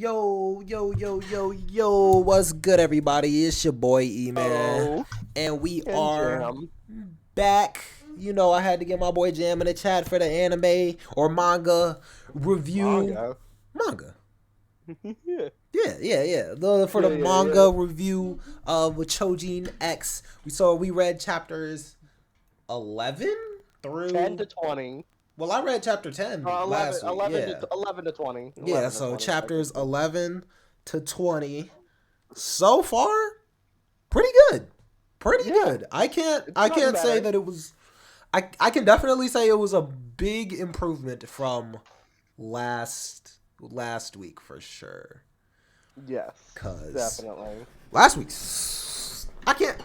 Yo, yo, yo, yo, yo, what's good, everybody? It's your boy E-Man, Oh, and we and are Jam. back. You know, I had to get my boy Jam in the chat for the anime or manga review. Manga. Manga. Yeah. Yeah. For the Yeah. manga review of Chojin X. We read chapters 11 10 to through. 20. Well, I read chapter 10 11, last week. 11 Yeah. to 11 to 20. Yeah, 11 to so 20, chapters technically. 11 to 20 so far pretty good. Pretty Yeah, good. I can't it's I gotten can't say better. that it was I can definitely say it was a big improvement from last week for sure. Yes, Cuz definitely. last week I can't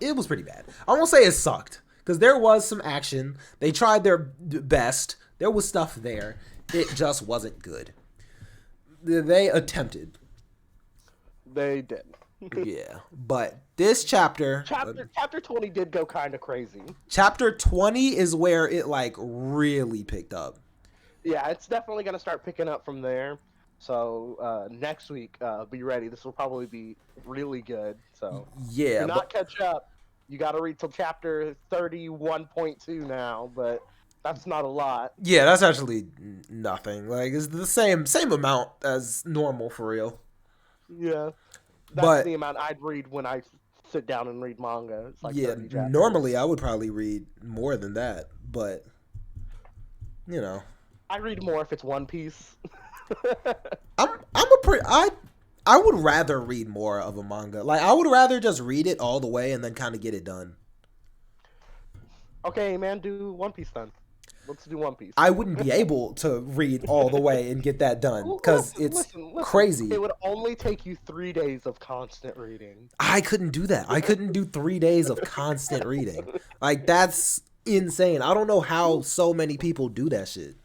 it was pretty bad. I won't say it sucked cuz there was some action. They tried their best. There was stuff there. It just wasn't good. They attempted. They did. Yeah, but this chapter, Chapter 20 did go kind of crazy. chapter 20 is where it like really picked up. Yeah, it's definitely going to start picking up from there. So next week, be ready. This will probably be really good. So if Yeah, you're but not catch up, you got to read till chapter 31.2 now, but that's not a lot. yeah, that's actually nothing. Like it's the same amount as normal for real. Yeah, that's the But amount I'd read when I sit down and read manga. It's like yeah, 30 normally chapters. I would probably read more than that, but you know, I read more if it's One Piece. I'm a pretty I would rather read more of a manga. Like I would rather just read it all the way and then kind of get it done. Okay, man, do One Piece then. Let's do One Piece. I wouldn't be able to read all the way and get that done because it's Listen. It crazy. would only take you 3 days of constant reading. I couldn't do that. I couldn't do 3 days of constant reading. Like that's insane. I don't know how so many people do that shit.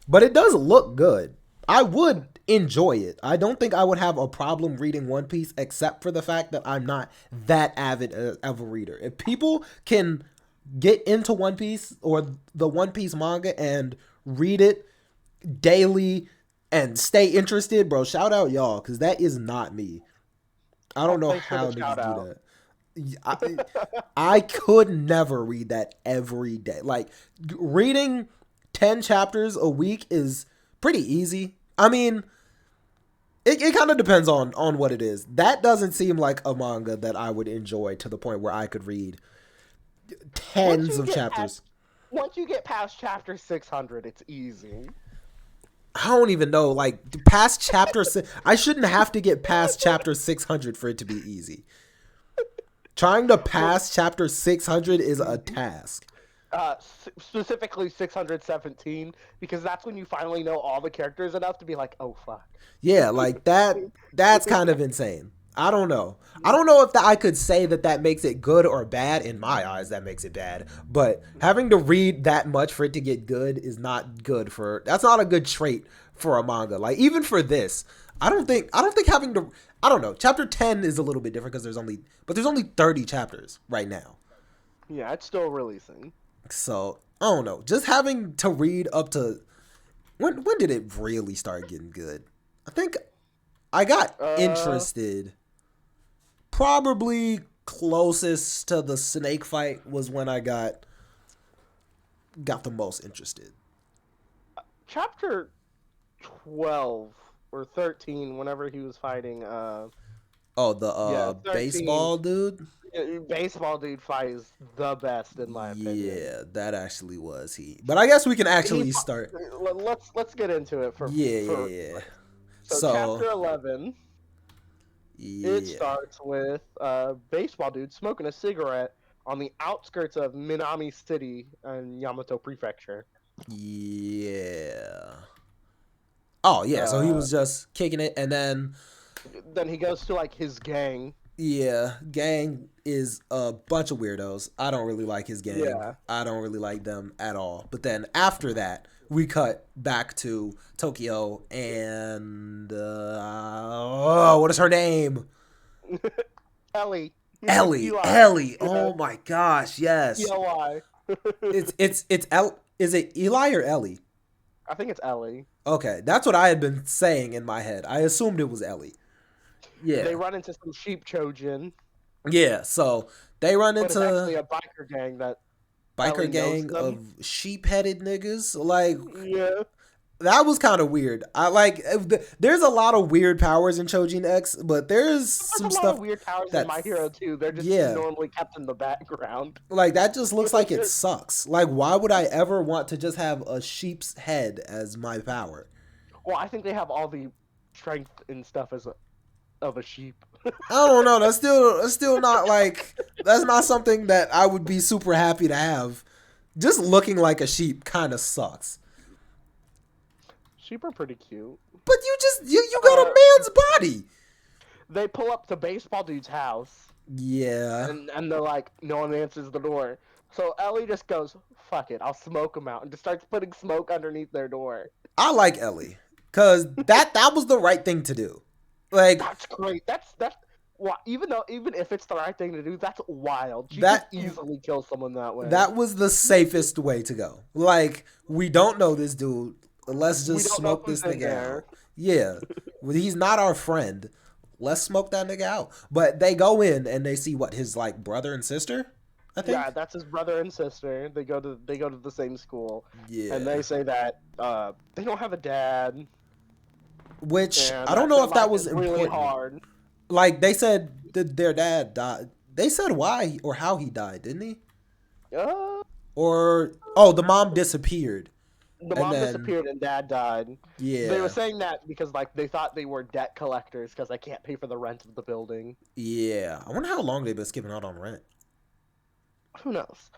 But it does look good. I would enjoy it. I don't think I would have a problem reading One Piece except for the fact that I'm not that avid of a reader. If people can get into One Piece or the One Piece manga and read it daily and stay interested, bro, shout out y'all because that is not me. I don't Oh, know thanks for the how shout niggas do out. that. I, I could never read that every day. Like reading 10 chapters a week is pretty easy. I mean, it kind of depends on what it is. That doesn't seem like a manga that I would enjoy to the point where I could read Once tens you of get past chapters. once you get past chapter 600, it's easy. I don't even know. Like past chapter six, I shouldn't have to get past chapter 600 for it to be easy. Trying to Well, pass chapter 600 is a task. specifically 617 because that's when you finally know all the characters enough to be like, "Oh fuck." Yeah, like that's kind of insane. I don't know. I don't know if I could say that makes it good or bad. In my eyes, that makes it bad. But having to read that much for it to get good is not good for. That's not a good trait for a manga. Like even for this, I don't think having to. I don't know. Chapter 10 is a little bit different because there's only 30 chapters right now. Yeah, it's still releasing. So I don't know. Just having to read up to when did it really start getting good? I think I got Uh, interested. Probably closest to the snake fight was when I got the most interested. chapter 12 or 13 whenever he was fighting Oh, the yeah, 13. baseball dude. Baseball dude fight is the best in my opinion. Yeah, that actually was he. But I guess we can He actually start. let's get into it Yeah, for yeah, yeah. so So, chapter 11, it yeah, starts with baseball dude smoking a cigarette on the outskirts of Minami City in Yamato Prefecture. yeah. Oh, yeah. So he Uh, was just kicking it, and then then he goes to like his gang. yeah, gang is a bunch of weirdos. I don't really like his gang. Yeah. I don't really like them at all. But then after that, we cut back to Tokyo and oh, what is her name? Ellie. Ellie. Eli. Ellie. Yeah. Oh my gosh, yes. Eli. It's is it Eli or Ellie? I think it's Ellie. Okay, that's what I had been saying in my head. I assumed it was Ellie. They Yeah. run into some sheep Chojin, Yeah, so they run but it's actually into a biker gang that biker Ellie knows gang them. of sheep-headed niggas. Like Yeah. that was kind of weird. I like there's a lot of weird powers in Chojin X, but there's There's some a lot of stuff weird powers in My that's Hero too. They're just yeah. normally kept in the background. Like that just looks like it sucks. Like why would I ever want to just have a sheep's head as my power? Well, I think they have all the strength and stuff of a sheep. I don't know. That's still not like that's not something that I would be super happy to have. Just looking like a sheep kind of sucks. Sheep are pretty cute. But you got a man's body. They pull up to baseball dude's house, Yeah. and they're like, no one answers the door. So Ellie just goes, "Fuck it, I'll smoke them out," and just starts putting smoke underneath their door. I like Ellie cuz that was the right thing to do. Like That's great. That's even if it's the right thing to do, that's wild. She that could easily kill someone that way. that was the safest way to go. Like we don't know this dude. Let's We just don't know smoke this who's in nigga there. out. Yeah. Well, he's not our friend. Let's smoke that nigga out. But they go in and they see what his like brother and sister, I think. Yeah, that's his brother and sister. They go to the same school, Yeah. and they say that they don't have a dad. Which And I don't know their if that life was is really important. hard. Like they said that their dad died. They said why or how he died, didn't he? Uh, Or the mom disappeared. the And mom then- disappeared and dad died. Yeah. They were saying that because like they thought they were debt collectors because they can't pay for the rent of the building. Yeah. I wonder how long they've been skipping out on rent. Who knows?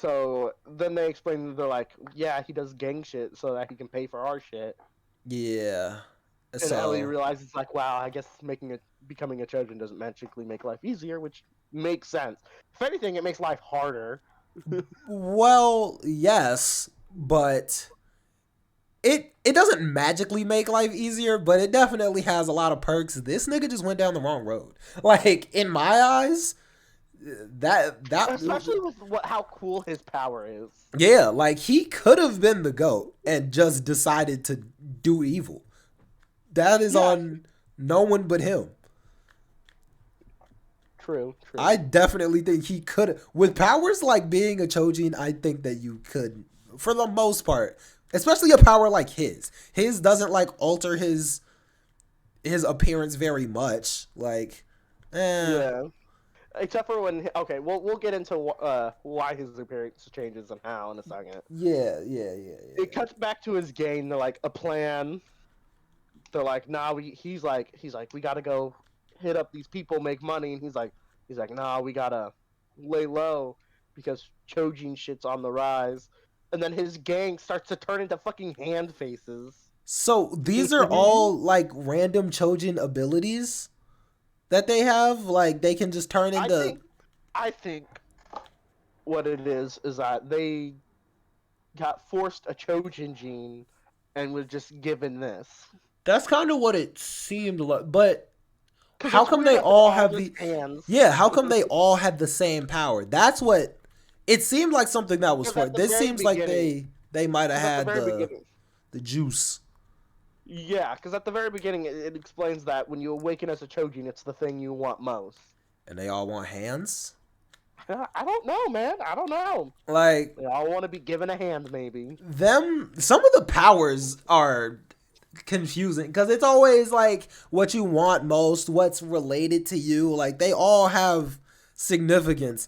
So then they explain they're like, yeah, he does gang shit so that he can pay for our shit. Yeah. And So Ellie realizes like, wow, I guess becoming a Chojin doesn't magically make life easier, which makes sense. If anything, it makes life harder. well, yes, but it doesn't magically make life easier, but it definitely has a lot of perks. This nigga just went down the wrong road. Like in my eyes, that Especially with how cool his power is. yeah, like he could have been the GOAT and just decided to do evil. That is on no one but him. True. I definitely think he could, with powers like being a Chojin. I think that you could, for the most part, especially a power like his. His doesn't like alter his appearance very much. Like, Yeah. Except for when we'll get into why his appearance changes and how in a second. Yeah. It cuts back to his game. They're like a plan. They're like, nah, he's like, we gotta go hit up these people, make money, and he's like, nah, we gotta lay low because Chojin shit's on the rise. And then his gang starts to turn into fucking hand faces. So these are all like random Chojin abilities that they have. Like they can just turn into. I think what it is that they got forced a Chojin gene and was just given this. That's kind of what it seemed like, but how it's come weird they that all they have just the hands. Yeah, how come they all had the same power? That's what it seemed like, something that was Because for. at the This very seems like beginning- they might have had At the very beginning. the juice. Yeah, because at the very beginning it explains that when you awaken as a Chojin, it's the thing you want most. And they all want hands? I don't know, man. I don't know. Like They all want to be given a hand, maybe. some of the powers are confusing because it's always like what you want most, what's related to you. Like they all have significance.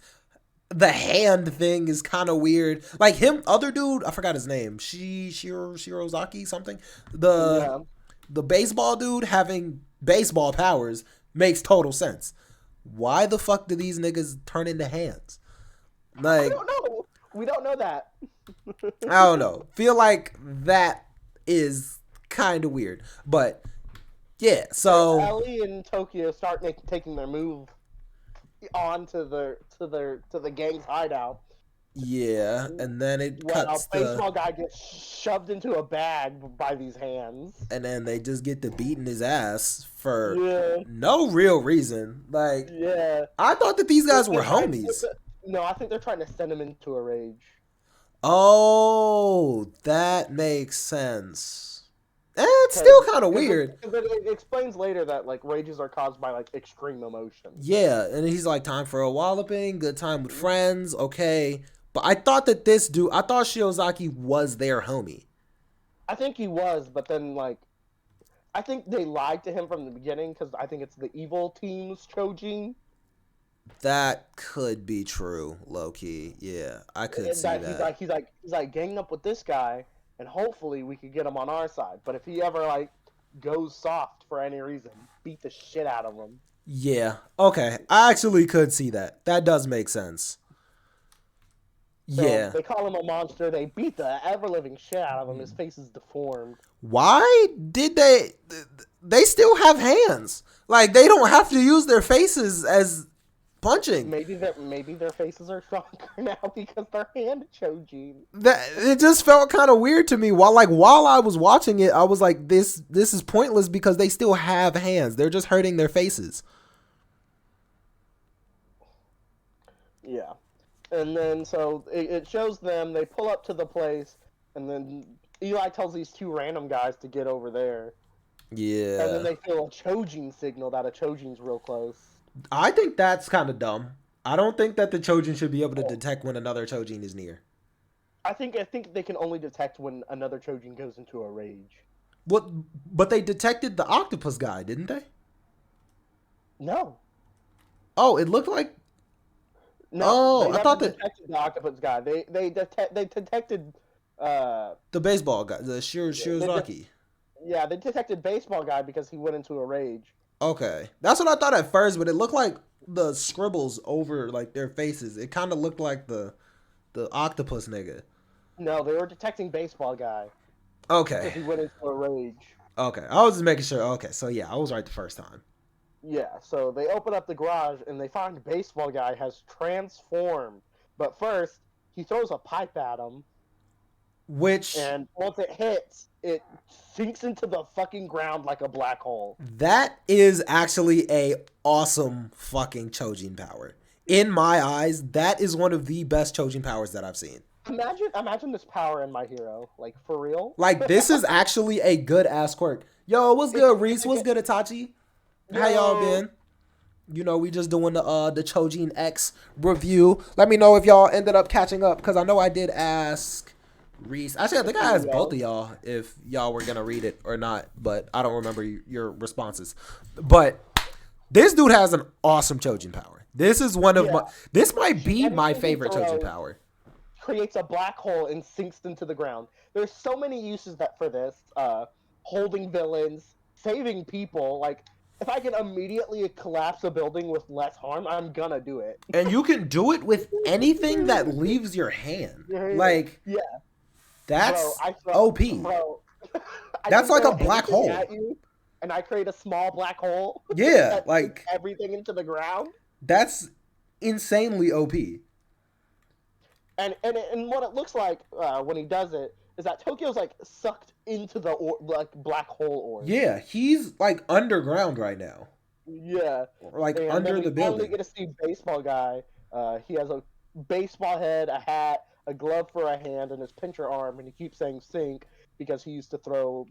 The hand thing is kind of weird. Like other dude, I forgot his name. Shirozaki something. The baseball dude having baseball powers makes total sense. Why the fuck do these niggas turn into hands? Like I don't know. We don't know that. I don't know. Feel like that is kind of weird, but yeah. So Ellie and Tokyo start taking their move on to the gang's hideout. yeah, and then it Well, cuts a baseball guy gets shoved into a bag by these hands. and then they just get to beating his ass for Yeah. no real reason. Like Yeah. I thought that these guys were They're trying homies. No, I think they're trying to send him into a rage. Oh, that makes sense. It's still kind of weird. It explains later that like rages are caused by like extreme emotion. Yeah, and he's like, time for a walloping, good time with friends, okay. But I thought that this dude, I thought Shiozaki was their homie. I think he was, but then like I think they lied to him from the beginning because I think it's the evil team's Chojin. That could be true, low key. Yeah, I could see That that. he's like ganging up with this guy, and hopefully we could get him on our side. But if he ever like goes soft for any reason, beat the shit out of him. Yeah, okay. I actually could see that. That does make sense. So Yeah. they call him a monster. They beat the ever living shit out of him. His face is deformed. Why did they? They still have hands. Like they don't have to use their faces as punching. Maybe their faces are stronger now because they're hand Chojin. That it just felt kind of weird to me. While I was watching it, I was like, this is pointless because they still have hands. They're just hurting their faces. Yeah. And then so it shows them, they pull up to the place, and then Eli tells these two random guys to get over there. Yeah. And then they feel a Chojin signal that a Chojin's real close. I think that's kind of dumb. I don't think that the Chojin should be able to detect when another Chojin is near. I think they can only detect when another Chojin goes into a rage. What? But they detected the octopus guy, didn't they? No. Oh, it looked like. No. Oh, I thought that detected the octopus guy. They detected. the baseball guy, the Shiozaki. Yeah, they detected baseball guy because he went into a rage. Okay, that's what I thought at first, but it looked like the scribbles over like their faces. It kind of looked like the octopus nigga. No, they were detecting baseball guy Okay, because he went into a rage. okay, I was just making sure. Okay, so yeah, I was right the first time. Yeah, so they open up the garage and they find baseball guy has transformed. But first, he throws a pipe at him, Which and once it hits, it sinks into the fucking ground like a black hole. that is actually a awesome fucking Chojin power. In my eyes, that is one of the best Chojin powers that I've seen. Imagine this power in My Hero, like for real. Like this is actually a good ass quirk. Yo, what's good, Reese? What's good, Itachi? How y'all been? You know, we just doing the Chojin X review. Let me know if y'all ended up catching up because I know I did ask Reese. Actually, I think I asked both of y'all if y'all were gonna read it or not, but I don't remember your responses. But this dude has an awesome Chojin power. This is one of my. This might be my favorite Chojin power. Creates a black hole and sinks into the ground. There's so many uses that for this. Holding villains, saving people. Like if I can immediately collapse a building with less harm, I'm gonna do it. And you can do it with anything that leaves your hand. Like yeah. That's bro, OP. Bro, that's like a black hole. And I create a small black hole. Yeah, like everything into the ground. That's insanely OP. And what it looks like when he does it is that Tokyo's like sucked into the like black hole orb. Yeah, he's like underground right now. Yeah, like and under the building. We get to see baseball guy. He has a baseball head, a hat, a glove for a hand, and his pincher arm, and he keeps saying "sink" because he used to throw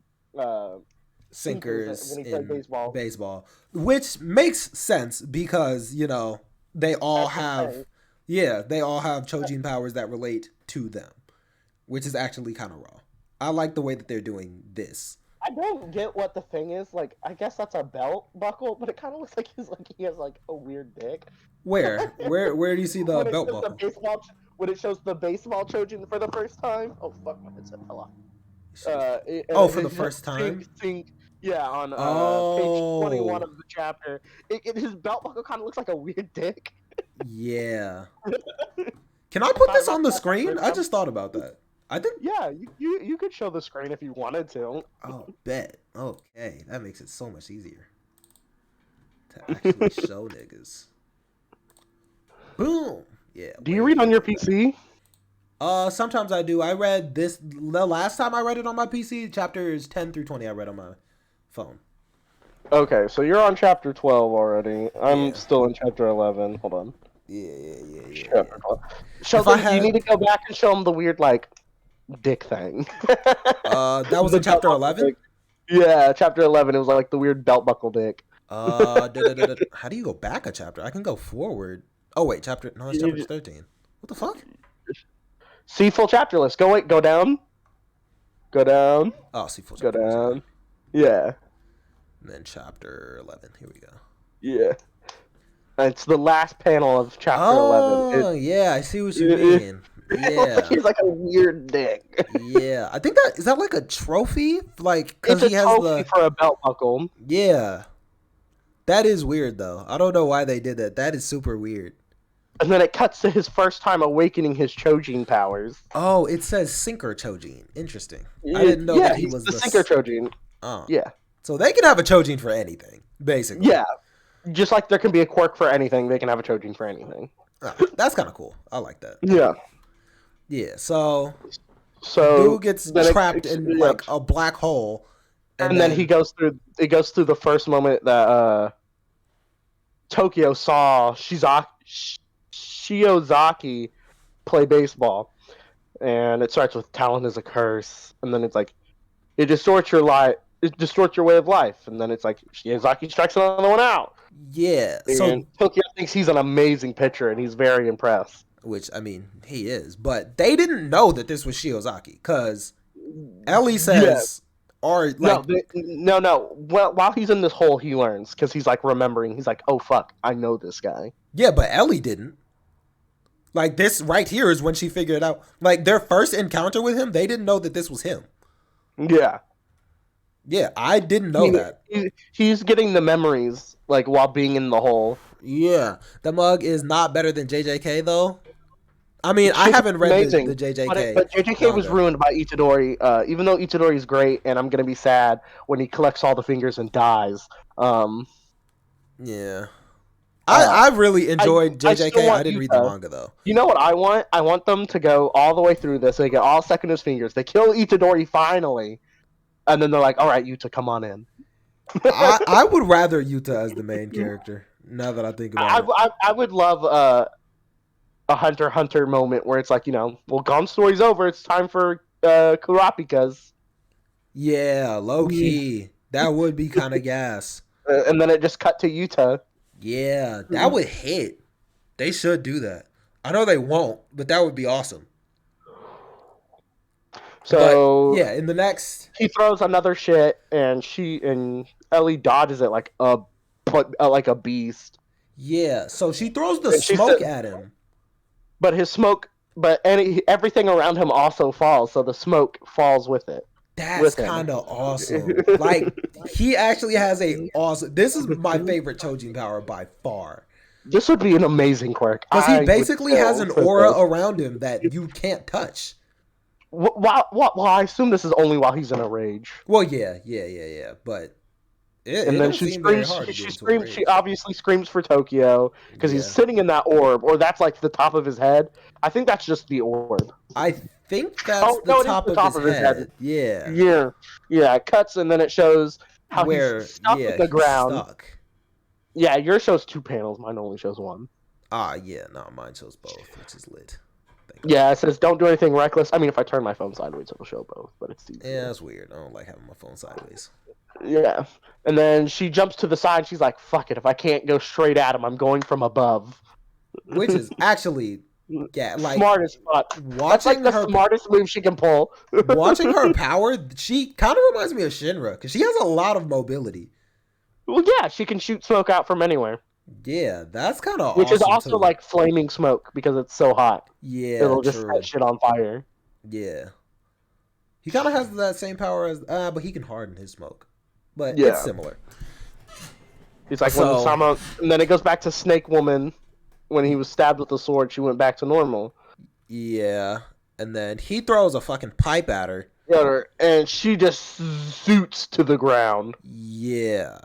sinkers when he played baseball, which makes sense because you know they all have. Yeah, they all have Chojin powers that relate to them, which is actually kind of raw. I like the way that they're doing this. I don't get what the thing is. Like, I guess that's a belt buckle, but it kind of looks like he has like a weird dick. Where do you see the belt buckle? When it shows the baseball Chojin for the first time. Oh fuck, my headset fell off. For the first time. Yeah, on page 21 of the chapter. His belt buckle kind of looks like a weird dick. Yeah. Can I put this on the screen? I just thought about that. I think. Yeah, you could show the screen if you wanted to. Oh, bet. Okay, that makes it so much easier to actually show niggas. Boom. Yeah. Do you read on your PC? Sometimes I do. I read this the last time I read it on my PC. Chapters 10 through 20 I read on my phone. Okay, so you're on chapter 12 already. I'm still in chapter 11. Hold on. Yeah. Show If I them. You need had, to go back and show them the weird like dick thing. that was The in chapter belt buckle 11. dick. Yeah, chapter 11. It was like the weird belt buckle dick. How do you go back a chapter? I can go forward. Oh wait, chapter no, it's You chapter just- 13. What the fuck? See full chapter list. Go down. Go down. Oh, see full Go chapter. List, down. Yeah. And then chapter 11. Here we go. Yeah. It's the last panel of chapter 11. Oh, yeah, I see what you mean. Yeah. He's like a weird dick. Yeah. I think that is that like a trophy? Like cuz It's a he has trophy the for a belt buckle. Yeah. That is weird though. I don't know why they did that. That is super weird. And then it cuts to his first time awakening his Chojin powers. Oh, it says Sinker Chojin. Interesting. I didn't know that he was the Sinker Chojin. Oh. Yeah. So they can have a Chojin for anything, basically. Yeah. Just like there can be a quirk for anything, they can have a Chojin for anything. Oh, that's kind of cool. I like that. Yeah. Yeah, so dude gets trapped in like a black hole, and then he goes through. It goes through the first moment that Tokyo saw Shiozaki play baseball, and it starts with talent is a curse, and then it's like it distorts your life. It distorts your way of life, and then it's like Shiozaki strikes another one out. Yeah, and Tokyo thinks he's an amazing pitcher, and he's very impressed. Which I mean, he is, but they didn't know that this was Shiozaki because Ellie says, "Or like no. Well, while he's in this hole, he learns because he's like remembering. He's like, "Oh fuck, I know this guy." Yeah, but Ellie didn't. Like this right here is when she figured out. Like their first encounter with him, they didn't know that this was him. Yeah. Yeah, I didn't know that. He's getting the memories like while being in the hole. Yeah, the mug is not better than JJK though. I mean, I haven't read the JJK. But JJK was ruined by Itadori. Even though Itadori is great, and I'm gonna be sad when he collects all the fingers and dies. Yeah. I really enjoyed JJK. I didn't read the manga though. You know what I want? I want them to go all the way through this. They get all Sekundo's fingers. They kill Itadori finally, and then they're like, "All right, Yuta, come on in." I would rather Yuta as the main character. Now that I think about it, I would love a Hunter x Hunter moment where it's like, well, Gon's story's over. It's time for Kurapika's. Yeah, low key. That would be kind of gas. And then it just cut to Yuta. Yeah, that would hit. They should do that. I know they won't, but that would be awesome. So but, yeah, in the next, he throws another shit, and Ellie dodges it like a beast. Yeah, so she throws the smoke at him. But his smoke, everything around him also falls, so the smoke falls with it. That's kind of awesome. Like, he actually has this is my favorite Chojin power by far. This would be an amazing quirk. Because he basically has an aura around him that you can't touch. Well, I assume this is only while he's in a rage. Well, yeah. But then she screams. She obviously screams for Tokyo because he's sitting in that orb, or that's like the top of his head. I think that's just the orb. I think that's the top of his head. Yeah. It cuts and then it shows how he's stuck in the ground. Stuck. Yeah, yours shows 2 panels. Mine only shows 1. Yeah. No, mine shows both, which is lit. Yeah, it says don't do anything reckless. I mean, if I turn my phone sideways, it'll show both, but it's easy. Yeah, that's weird. I don't like having my phone sideways. Yeah. And then she jumps to the side. She's like, fuck it. If I can't go straight at him, I'm going from above. Which is actually, like... smart as fuck. That's like the smartest move she can pull. Watching her power, she kind of reminds me of Shinra, because she has a lot of mobility. Well, yeah, she can shoot smoke out from anywhere. Yeah, that's kind of awesome. Which is also like flaming smoke, because it's so hot. Yeah, it'll just set shit on fire. Yeah. He kind of has that same power as... but he can harden his smoke. But it's similar. He's like when Sama, and then it goes back to Snake Woman. When he was stabbed with the sword, she went back to normal. Yeah, and then he throws a fucking pipe at her. Yeah, and she just zoots to the ground. Yeah.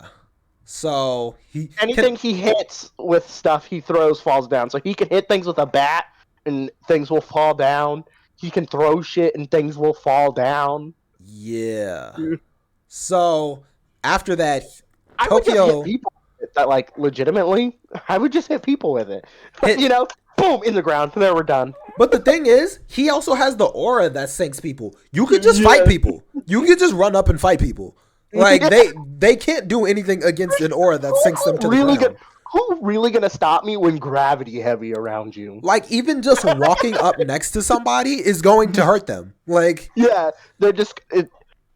So he hits with stuff he throws falls down. So he can hit things with a bat and things will fall down. He can throw shit and things will fall down. Yeah. So after that, Tokyo. that like legitimately, I would just hit people with it. You know, boom, in the ground. There, we're done. But the thing is, he also has the aura that sinks people. You could just fight people. You could just run up and fight people. Like they can't do anything against an aura that sinks them to the ground. Who's really gonna stop me when gravity heavy around you? Like even just walking up next to somebody is going to hurt them. Like yeah, they're just.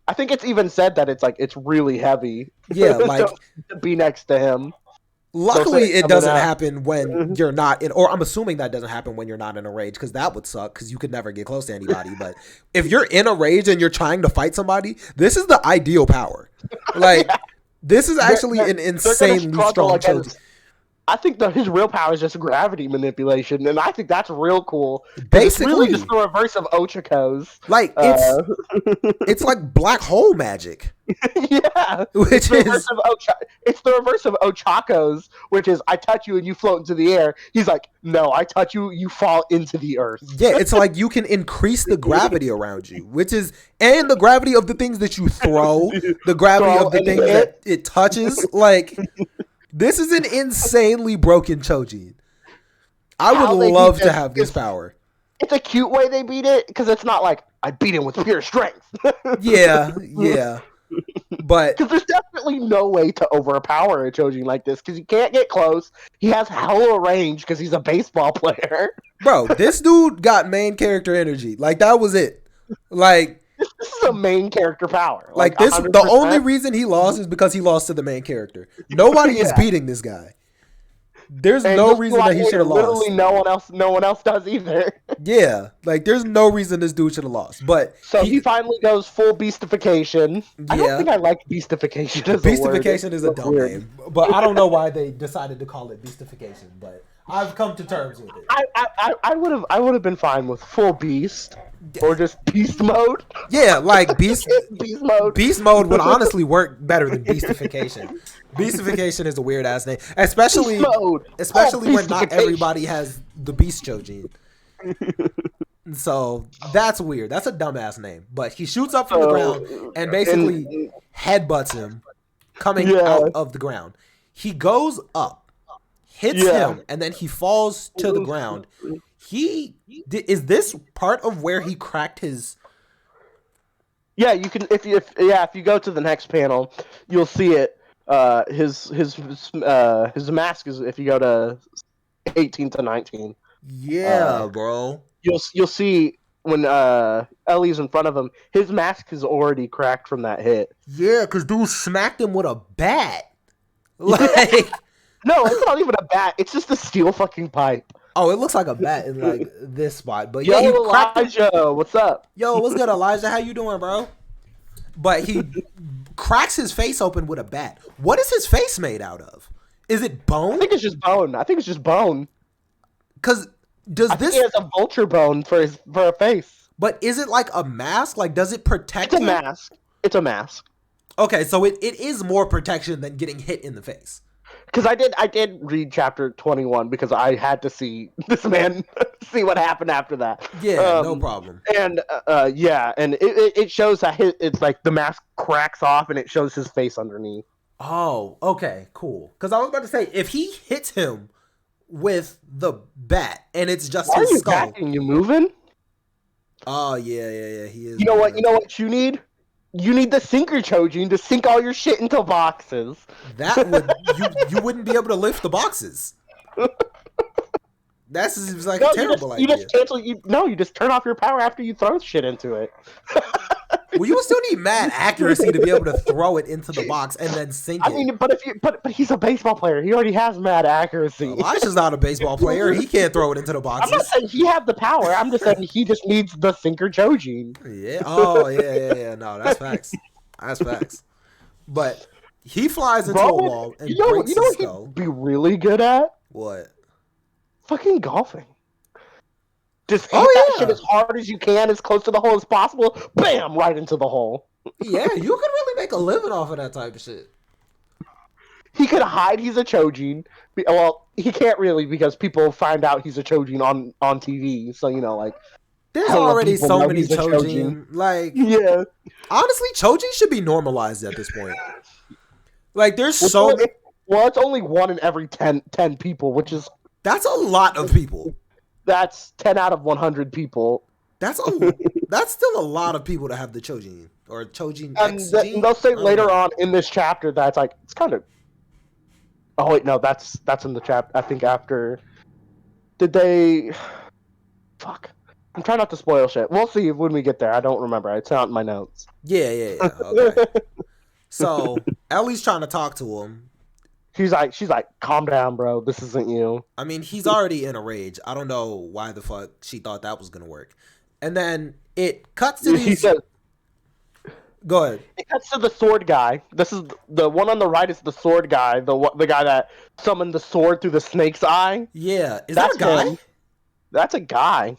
I think it's even said that it's really heavy. Yeah, like to be next to him. Luckily, it doesn't happen when you're not in, or I'm assuming that doesn't happen when you're not in a rage, because that would suck, because you could never get close to anybody. But if you're in a rage and you're trying to fight somebody, this is the ideal power. Like, this is actually an insanely strong Chojin. I think his real power is just gravity manipulation, and I think that's real cool. Basically, it's really just the reverse of Ochiko's. Like it's like black hole magic. Yeah, it's the reverse of Ochako's, which is I touch you and you float into the air. He's like, no, I touch you, you fall into the earth. Yeah, it's like you can increase the gravity around you, and the gravity of the things that you throw, the gravity of the things that it touches, like. This is an insanely broken Chojin. I would love to have this power. It's a cute way they beat it, because it's not like, I beat him with pure strength. yeah. But because there's definitely no way to overpower a Chojin like this, because he can't get close. He has hella range, because he's a baseball player. Bro, this dude got main character energy. Like, that was it. Like... This is a main character power. Like this, 100%. The only reason he lost is because he lost to the main character. Nobody is beating this guy. There's no reason that he should have lost. Literally, no one else does either. Yeah, like there's no reason this dude should have lost. But so he finally goes full beastification. Yeah. I don't think I like beastification as a word. Beastification is a dumb name, but I don't know why they decided to call it beastification. But I've come to terms with it. I would have been fine with full beast. Or just beast mode? Yeah, like beast mode. Beast mode would honestly work better than beastification. Beastification is a weird ass name, especially when not everybody has the beast Chojin. So that's weird. That's a dumbass name. But he shoots up from the ground and basically headbutts him coming out of the ground. He goes up, hits him, and then he falls to the ground. Is this part of where he cracked his? Yeah, you can if you go to the next panel, you'll see it. His mask is if you go to 18 to 19. Yeah, bro. You'll see when Ellie's in front of him, his mask is already cracked from that hit. Yeah, because dude smacked him with a bat. Like, no, it's not even a bat. It's just a steel fucking pipe. Oh, it looks like a bat in like this spot, but yo, yeah, he Elijah, what's up? Yo, what's good, Elijah? How you doing, bro? But he cracks his face open with a bat. What is his face made out of? Is it bone? I think it's just bone. Because he has a vulture bone for a face. But is it like a mask? Like, does it protect? It's a mask. It's a mask. Okay, so it is more protection than getting hit in the face. Because I did read chapter 21 because I had to see this man see what happened after that. Yeah, no problem. And and it shows that it's like the mask cracks off and it shows his face underneath. Oh, okay, cool. Because I was about to say, if he hits him with the bat and it's just his skull. Why are you backing? You moving? Oh yeah. He is. You know what you need? You need the sinker Chojin to sink all your shit into boxes. That would you wouldn't be able to lift the boxes. That seems like a terrible idea. You just turn off your power after you throw shit into it. Well, you would still need mad accuracy to be able to throw it into the box and then sink it. I mean, but he's a baseball player. He already has mad accuracy. Elijah's not a baseball player. He can't throw it into the boxes. I'm not saying he has the power. I'm just saying he just needs the sinker Chojin. Yeah. Oh, yeah. No, that's facts. That's facts. But he flies into a wall and breaks his skull. You know what he'd be really good at? What? Fucking golfing. Just hit that shit as hard as you can, as close to the hole as possible. Bam! Right into the hole. Yeah, you could really make a living off of that type of shit. He could hide he's a Chojin. Well, he can't really because people find out he's a Chojin on TV. So, like... There's already so many Chojin. Like... Yeah. Honestly, Chojin should be normalized at this point. Like, there's Well, it's only 1 in every 10 people, which is That's a lot of people. that's 10 out of 100 people. That's still a lot of people to have the Chojin or Chojin X And gene. they'll say I don't later know. on in this chapter that's like it's kind of. Oh wait, no, that's in the chapter. I think after. Did they? Fuck. I'm trying not to spoil shit. We'll see when we get there. I don't remember. It's not in my notes. Yeah. Okay. So Ellie's trying to talk to him. she's like, calm down, bro. This isn't you. I mean, he's already in a rage. I don't know why the fuck she thought that was gonna work. And then it cuts to He these. says, Go ahead. it cuts to the sword guy. This is the one on the right is the sword guy, the guy that summoned the sword through the snake's eye. Yeah, is That's that a guy? him. That's a guy.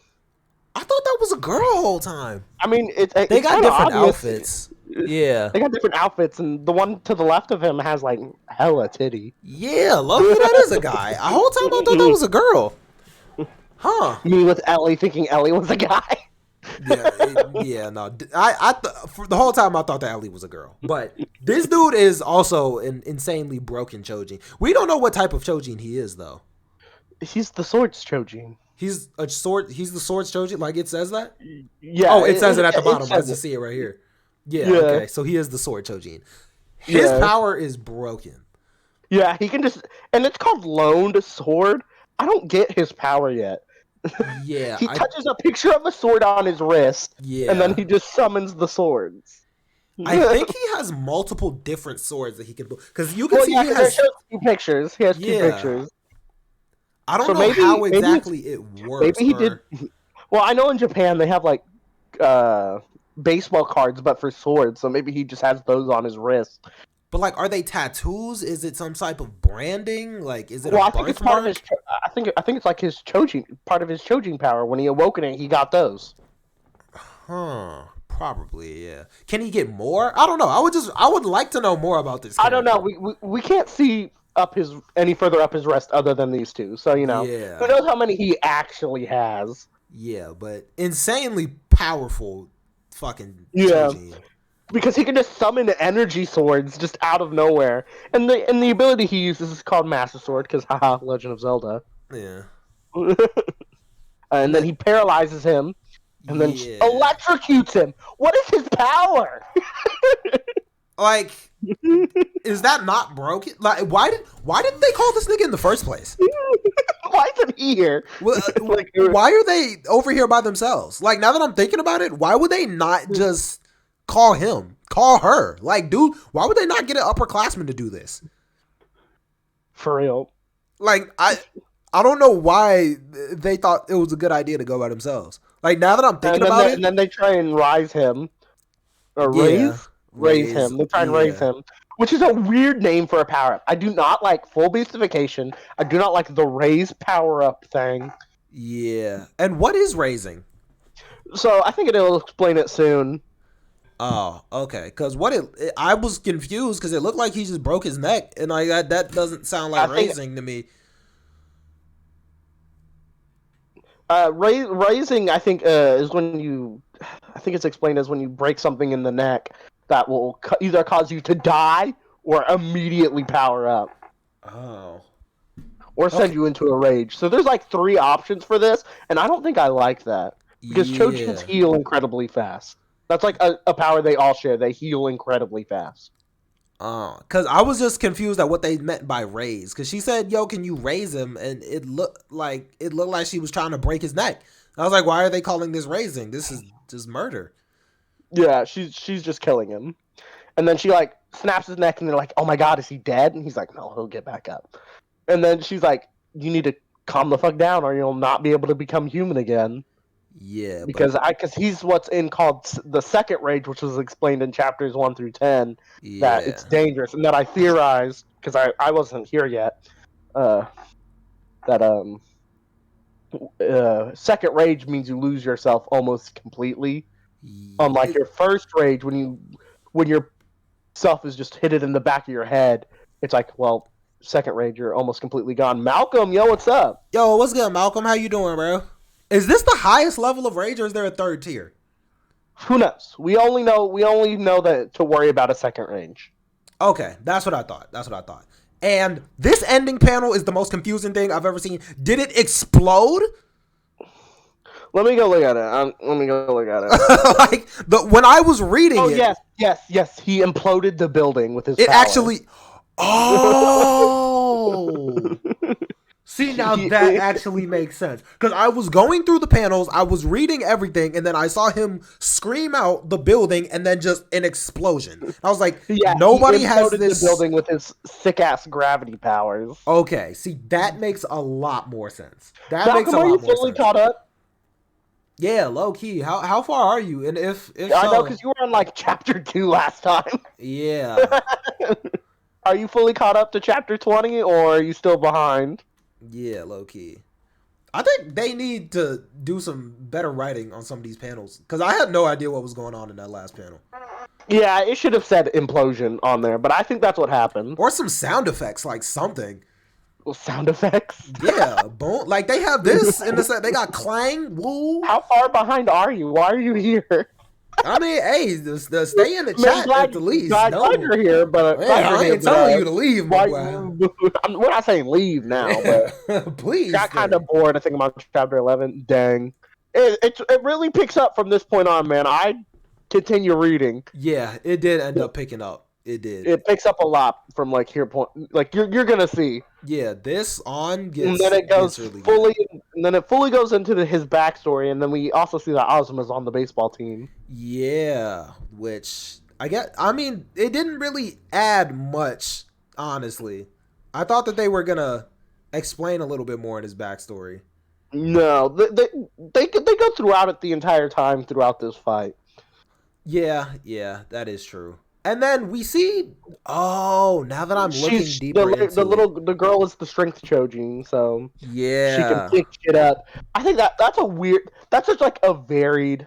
I thought that was a girl the whole time. I mean, They it's got kinda different obvious. outfits. Yeah. They got different outfits, and the one to the left of him has like hella titty. Yeah, luckily that is a guy. The whole time I thought that was a girl. Huh. Me with Ellie thinking Ellie was a guy. No. For the whole time I thought that Ellie was a girl. But this dude is also an insanely broken Chojin. We don't know what type of Chojin he is though. He's the swords Chojin. He's the swords Chojin, like it says that? Yeah. Oh, it says it at the bottom. I says just it. see it right here. Yeah, Yeah. okay. So he is the sword Chojin. His Yeah. power is broken. Yeah, he can just, and it's called loaned sword. I don't get his power yet. Yeah. He touches a picture of a sword on his wrist, Yeah. and then he just summons the swords. I think he has multiple different swords that he can. Because you can Well, see yeah, he 'cause has. there's two pictures. He has two Yeah. pictures. I don't so know maybe- how maybe exactly it works. Maybe he did. Well, I know in Japan they have like baseball cards, but for swords. So maybe he just has those on his wrist. But like, are they tattoos? Is it some type of branding? Like, is it Well, a I think it's part of his. birthmark? I think it's like his Chojin, part of his Chojin power. When he awoken it, he got those. Huh? Probably, yeah. Can he get more? I don't know. I would like to know more about this. I don't know. character. We can't see up his any further up his wrist other than these two. So you know, Yeah. who knows how many he actually has? Yeah, but insanely powerful, fucking Yeah. Chojin. Because he can just summon energy swords just out of nowhere, and the ability he uses is called Master Sword. Because haha, Legend of Zelda. Yeah. And then he paralyzes him, and then Yeah. electrocutes him. What is his power? Like, is that not broken? Like, why did they call this nigga in the first place? Why isn't he here? Well, Like, why are they over here by themselves? Like, now that I'm thinking about it, why would they not just call him, call her? Like, dude, why would they not get an upperclassman to do this? For real. Like, I don't know why they thought it was a good idea to go by themselves. Like, now that I'm thinking about it, And then they try and rise him. Or Yeah. raise him. They try and raise him. Which is a weird name for a power up. I do not like full beastification. I do not like the raise power up thing. Yeah. And what is raising? So I think it'll explain it soon. Oh, okay. Because I was confused because it looked like he just broke his neck, and like that doesn't sound like I think- raising to me. Raising, I think, is when you. I think it's explained as when you break something in the neck that will either cause you to die or immediately power up. Oh. Or send Okay. you into a rage. So there's like 3 options for this, and I don't think I like that. Because Chojins heal incredibly fast. That's like a power they all share. They heal incredibly fast. Because I was just confused at what they meant by raise. Because she said, "Yo, can you raise him?" And it looked like she was trying to break his neck. I was like, "Why are they calling this raising? This is just murder." Yeah, she's just killing him. And then she like snaps his neck and they're like, "Oh my god, is he dead?" And he's like, "No, he'll get back up." And then she's like, "You need to calm the fuck down or you'll not be able to become human again." Yeah, Because he's what's in called the second rage, which was explained in chapters 1 through 10, that it's dangerous, and that I theorized because I wasn't here yet. That second rage means you lose yourself almost completely. Unlike your first rage, when your self is just hidden in the back of your head, it's like, well, second rage, you're almost completely gone. Malcolm, yo, what's up? Yo, what's good, Malcolm? How you doing, bro? Is this the highest level of rage, or is there a third tier? Who knows? We only know that to worry about a second rage. Okay, that's what I thought. And this ending panel is the most confusing thing I've ever seen. Did it explode? Let me go look at it. Let me go look at it. Like when I was reading Oh, it, yes. He imploded the building with his it power. actually. Oh. See, now that actually makes sense. Because I was going through the panels, I was reading everything, and then I saw him scream out the building, and then just an explosion. I was like, nobody has this. The building with his sick ass gravity powers. Okay, see, that makes a lot more sense. That makes a Malcolm, lot more are you fully sense. caught up? Yeah, low key. How far are you? And if I so, know, because you were on like chapter 2 last time. Yeah. Are you fully caught up to chapter 20, or are you still behind? Yeah, low key. I think they need to do some better writing on some of these panels because I had no idea what was going on in that last panel. Yeah, it should have said implosion on there, but I think that's what happened. Or some sound effects, like something. Sound effects? Yeah, boom. Like they have this in the set. They got clang, woo. How far behind are you? Why are you here? I mean, hey, stay in the chat at the least. Glad you're here, but I ain't telling you to leave, my boy. We're not saying leave now, but please. Got kind of bored. I think I'm on chapter 11. Dang, it really picks up from this point on, man. I continue reading. Yeah, it did end up picking up. It did. It picks up a lot from like here point. Like you're gonna see. Yeah, this on gets. And then it goes really fully, good. and then it fully goes into his backstory, and then we also see that Azuma's on the baseball team. Yeah, which I mean, it didn't really add much, honestly. I thought that they were gonna explain a little bit more in his backstory. No, they go throughout it the entire time throughout this fight. Yeah, that is true. And then we see, now that I'm looking deeper into the girl is the strength Chojin, so yeah, she can pick shit up. I think that's just like a varied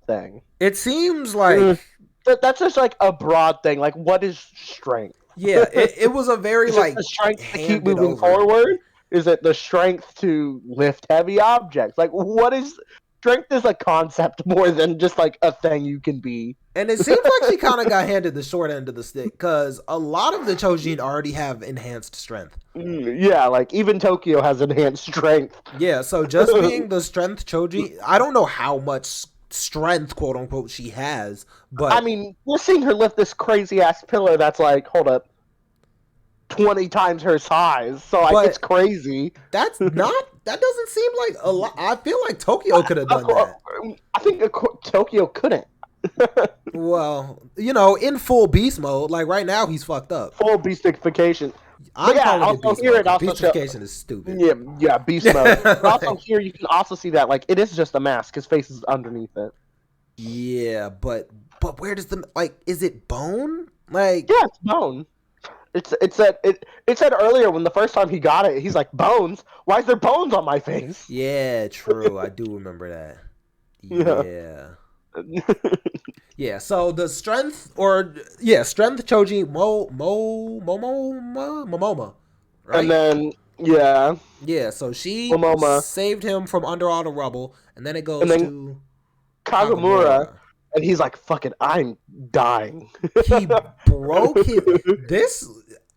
thing. It seems like that's just like a broad thing. Like, what is strength? Yeah, it was a very like the strength to keep moving forward. Is it the strength to lift heavy objects? Like, what is strength? Is a concept more than just like a thing you can be. And it seems like she kind of got handed the short end of the stick because a lot of the Chojin already have enhanced strength. Yeah, like even Tokyo has enhanced strength. Yeah, so just being the strength Chojin, I don't know how much strength, quote unquote, she has, but I mean, we're seeing her lift this crazy ass pillar that's like, hold up, 20 times her size. So like, it's crazy. That doesn't seem like a lot. I feel like Tokyo could have done that. I think Tokyo couldn't. Well, in full beast mode, like right now he's fucked up. Full beastification. Beastification is stupid. Yeah, beast mode. Also here you can also see that like it is just a mask. His face is underneath it. Yeah, but where does is it bone? Like yeah, it's bone. It said earlier when the first time he got it, he's like, bones? Why is there bones on my face? Yeah, true. I do remember that. Yeah. Yeah, so the strength strength Chojin Momoma, right? And then so she Momoma saved him from under all the rubble, and then it goes to Kagemura, and he's like, "Fuck it, I'm dying." He broke this.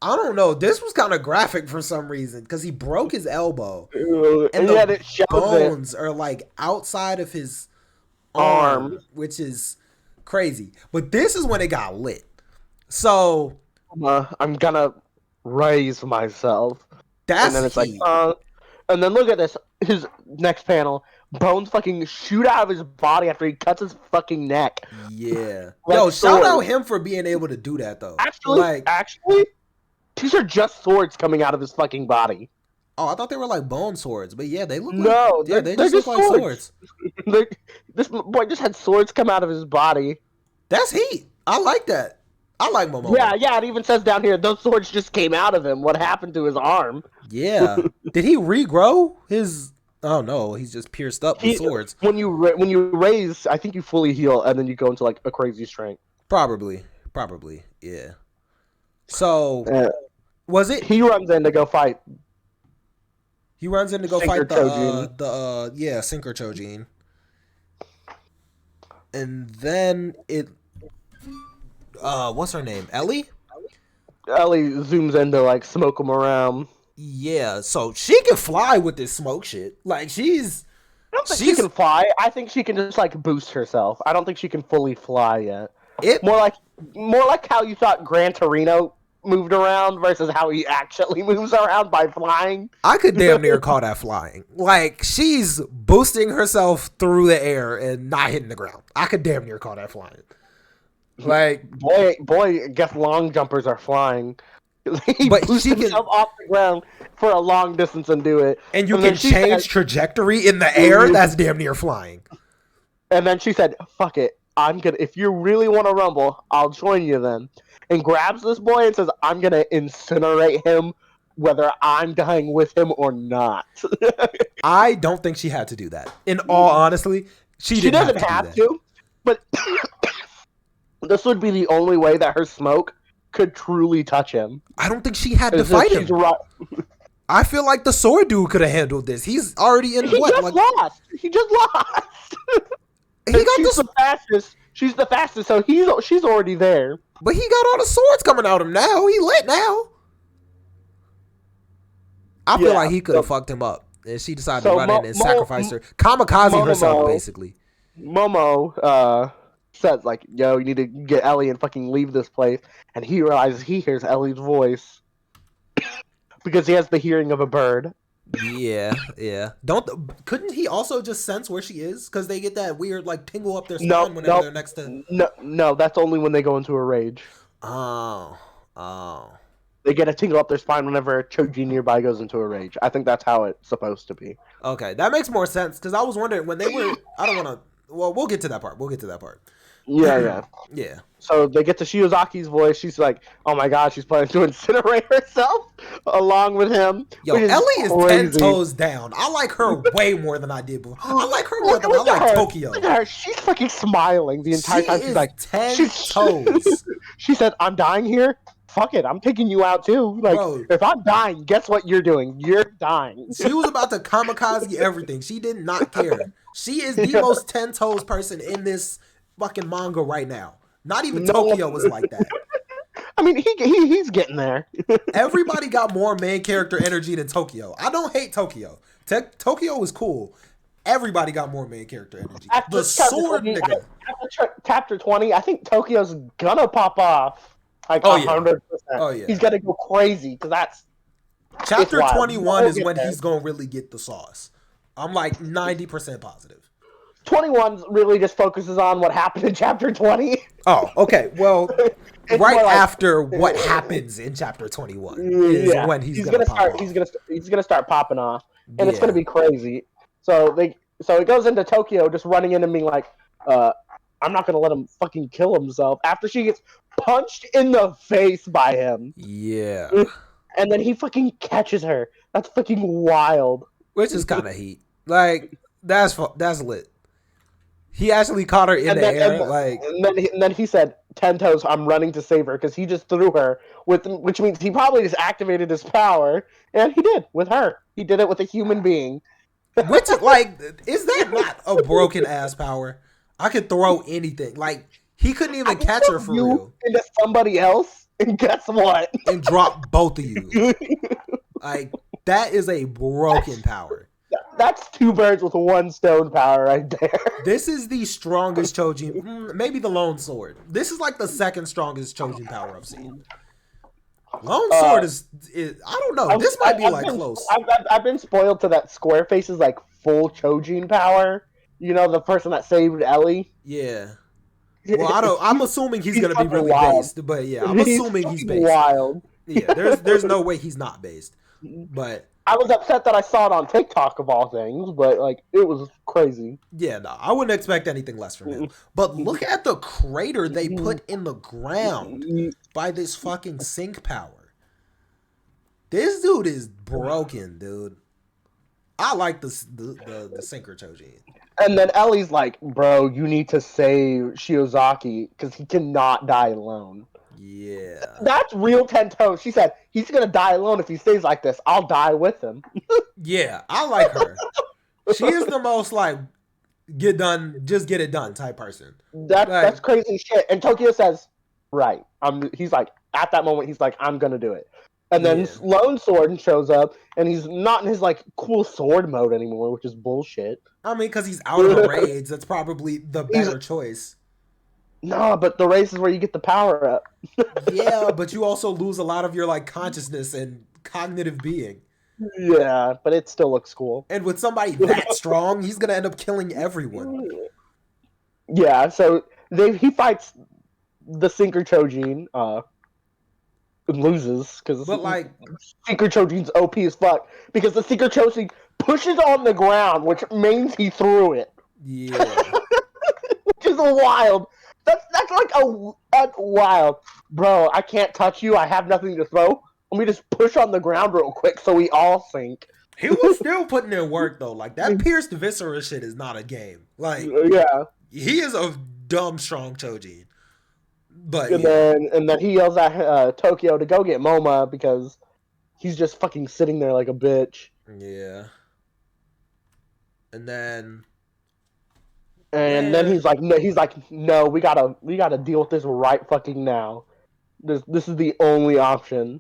I don't know. This was kind of graphic for some reason because he broke his elbow, and the bones are like outside of his arm, which is crazy. But this is when it got lit. So I'm gonna raise myself. And then it's like, and then look at this. His next panel, bones fucking shoot out of his body after he cuts his fucking neck. Yeah. Yo, shout out him for being able to do that though. Actually, these are just swords coming out of his fucking body. Oh, I thought they were like bone swords, but yeah, they look they just look like swords. This boy just had swords come out of his body. That's heat. I like that. I like Momo. Yeah, it even says down here, those swords just came out of him. What happened to his arm? Yeah. Did he regrow his... Oh, no, he's just pierced up with swords. When you raise, I think you fully heal, and then you go into like a crazy strength. Probably, yeah. So, was it... He runs in to go fight. He runs in to go fight the Sinker Chojin. And then it... what's her name? Ellie? Ellie zooms in to like smoke him around. Yeah, so she can fly with this smoke shit. Like I don't think she she's can fly. I think she can just like boost herself. I don't think she can fully fly yet. it. More like how you thought Gran Torino moved around versus how he actually moves around by flying. I could damn near call that flying. Like she's boosting herself through the air and not hitting the ground. I could damn near call that flying. Like, boy, I guess long jumpers are flying. He but boosts she can, himself off the ground for a long distance and do it. and you then can she change said- trajectory in the air. That's damn near flying. And then she said, "Fuck it, I'm gonna. If you really want to rumble, I'll join you then." And grabs this boy and says, "I'm gonna incinerate him, whether I'm dying with him or not." I don't think she had to do that. In all honesty, she doesn't have have to. Do to, but this would be the only way that her smoke could truly touch him. that. I don't think she had to Is if fight she's him. I feel like the sword dude could have handled this. He's already in He what? just Like, lost. He just lost. he got she's this, the fastest. She's the fastest, so she's already there. but he got all the swords coming out of him now. He lit now. I feel Yeah, like he could have so- fucked him up, and she decided so to run in and sacrifice her, kamikaze Momo- herself, basically. Momo says like, "Yo, you need to get Ellie and fucking leave this place." And he realizes he hears Ellie's voice because he has the hearing of a bird. Yeah. Couldn't he also just sense where she is? Because they get that weird like tingle up their spine No, whenever no. they're next to. No, that's only when they go into a rage. Oh. They get a tingle up their spine whenever a Chojin nearby goes into a rage. I think that's how it's supposed to be. Okay, that makes more sense because I was wondering when they were. I don't want to. Well, we'll get to that part. Yeah. Yeah. So they get to Shiozaki's voice. She's like, "Oh my god, she's planning to incinerate herself along with him." Yo, which Ellie is 10 crazy. toes down. I like her way more than I did before. I like her more than I Look at like her. Tokyo. Look at her. She's fucking smiling the entire She time. is She's like, 10 toes. She said, "I'm dying here. Fuck it, I'm taking you out too. Like, Bro. if I'm dying, guess what you're doing? You're dying." She was about to kamikaze everything. She did not care. She is the most 10 toes person in this fucking manga right now. Not even No. Tokyo was like that. I mean, he's getting there. Everybody got more main character energy than Tokyo. I don't hate Tokyo. Tokyo was cool. Everybody got more main character energy. After The sword 20, nigga. After chapter 20, I think Tokyo's gonna pop off. Like Oh, yeah. 100%. Oh, yeah. He's gonna go crazy because that's Chapter wild. 21 We'll is get when there. he's going to really get the sauce. I'm like 90% positive. 21 really just focuses on what happened in chapter 20. Oh, okay. Well, It's right more like- after what happens in chapter 21 is when he's gonna pop start. off. He's gonna start popping off, and it's Yeah. gonna be crazy. So it goes into Tokyo just running in and being like, "I'm not gonna let him fucking kill himself." After she gets punched in the face by him, Yeah. and then he fucking catches her. That's fucking wild. Which is kind of heat. Like, that's lit. He actually caught her in the air. And then he said, "10 toes, I'm running to save her," because he just threw her which means he probably just activated his power, and he did with her. He did it with a human being. Which is like, is that not a broken ass power? I could throw anything. Like, he couldn't even catch her for you real. into somebody else, and guess what? And drop both of you. Like, that is a broken power. That's 2 birds with 1 stone power right there. This is the strongest Chojin. Maybe the Lone Sword. This is like the second strongest Chojin power I've seen. Lone Sword is I don't know. This might be like close. I've been spoiled to that Squareface's like full Chojin power. You know, the person that saved Ellie. Yeah. Well, I'm assuming he's gonna be fucking really wild. based, but yeah, I'm assuming he's fucking based. wild. Yeah, there's no way he's not based. But I was upset that I saw it on TikTok of all things, but like it was crazy. yeah, no, I wouldn't expect anything less from him. But look at the crater they put in the ground by this fucking sync power. This dude is broken, dude. I like the Synchro Chojin. And then Ellie's like, "Bro, you need to save Shiozaki because he cannot die alone." Yeah. That's real 10 toes. She said, "He's gonna die alone if he stays like this. I'll die with him." Yeah, I like her. She is the most like just get it done type person. That's crazy shit. And Tokyo says, right. He's like, at that moment, he's like, I'm gonna do it. And then Yeah. Lone Sword shows up, and he's not in his like cool sword mode anymore, which is bullshit. I mean, because he's out of the raids, that's probably the He's better choice. no, but the race is where you get the power up. Yeah, but you also lose a lot of your like consciousness and cognitive being. Yeah, but it still looks cool. And with somebody that strong, he's gonna end up killing everyone. Yeah, so he fights the Sinker Chojin, and loses because But like, Sinker Chojin's OP as fuck. Because the Sinker Chojin pushes on the ground, which means he threw it. yeah. Which is wild. That's like that's wild, bro. I can't touch you. I have nothing to throw. Let me just push on the ground real quick so we all sink. He was still putting in work though. Like that pierced viscera shit is not a game. Like Yeah. he is a dumb strong Chojin. But And then he yells at Tokyo to go get Moma because he's just fucking sitting there like a bitch. yeah. And then he's like, no, we gotta deal with this right fucking now. This is the only option.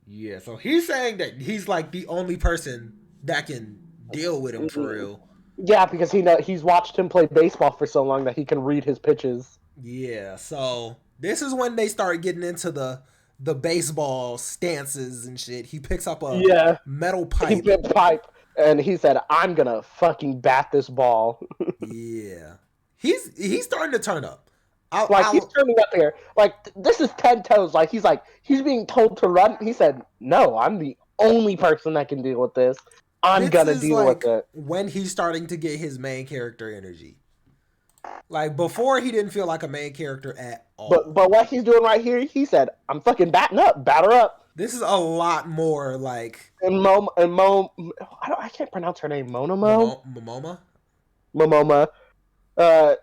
yeah, so he's saying that he's like the only person that can deal with him for real. Yeah, because he's watched him play baseball for so long that he can read his pitches. Yeah, so this is when they start getting into the baseball stances and shit. He picks up a metal pipe. And he said, "I'm gonna fucking bat this ball." Yeah, he's starting to turn up. He's turning up there. Like this is 10 toes. Like he's being told to run. He said, "No, I'm the only person that can deal with this. I'm gonna deal with it." When he's starting to get his main character energy. Like before, he didn't feel like a main character at all. But what he's doing right here, he said, "I'm fucking batting up, batter up." This is a lot more like I can't pronounce her name. Momoma. Momoma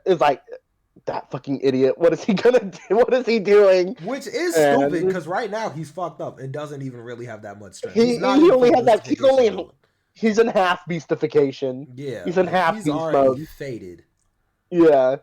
is like that fucking idiot. What is he gonna do? What is he doing? Which is stupid because right now he's fucked up and doesn't even really have that much strength. He only has that. He's in half beastification. Yeah, he's in half beast mode. Faded. Yeah.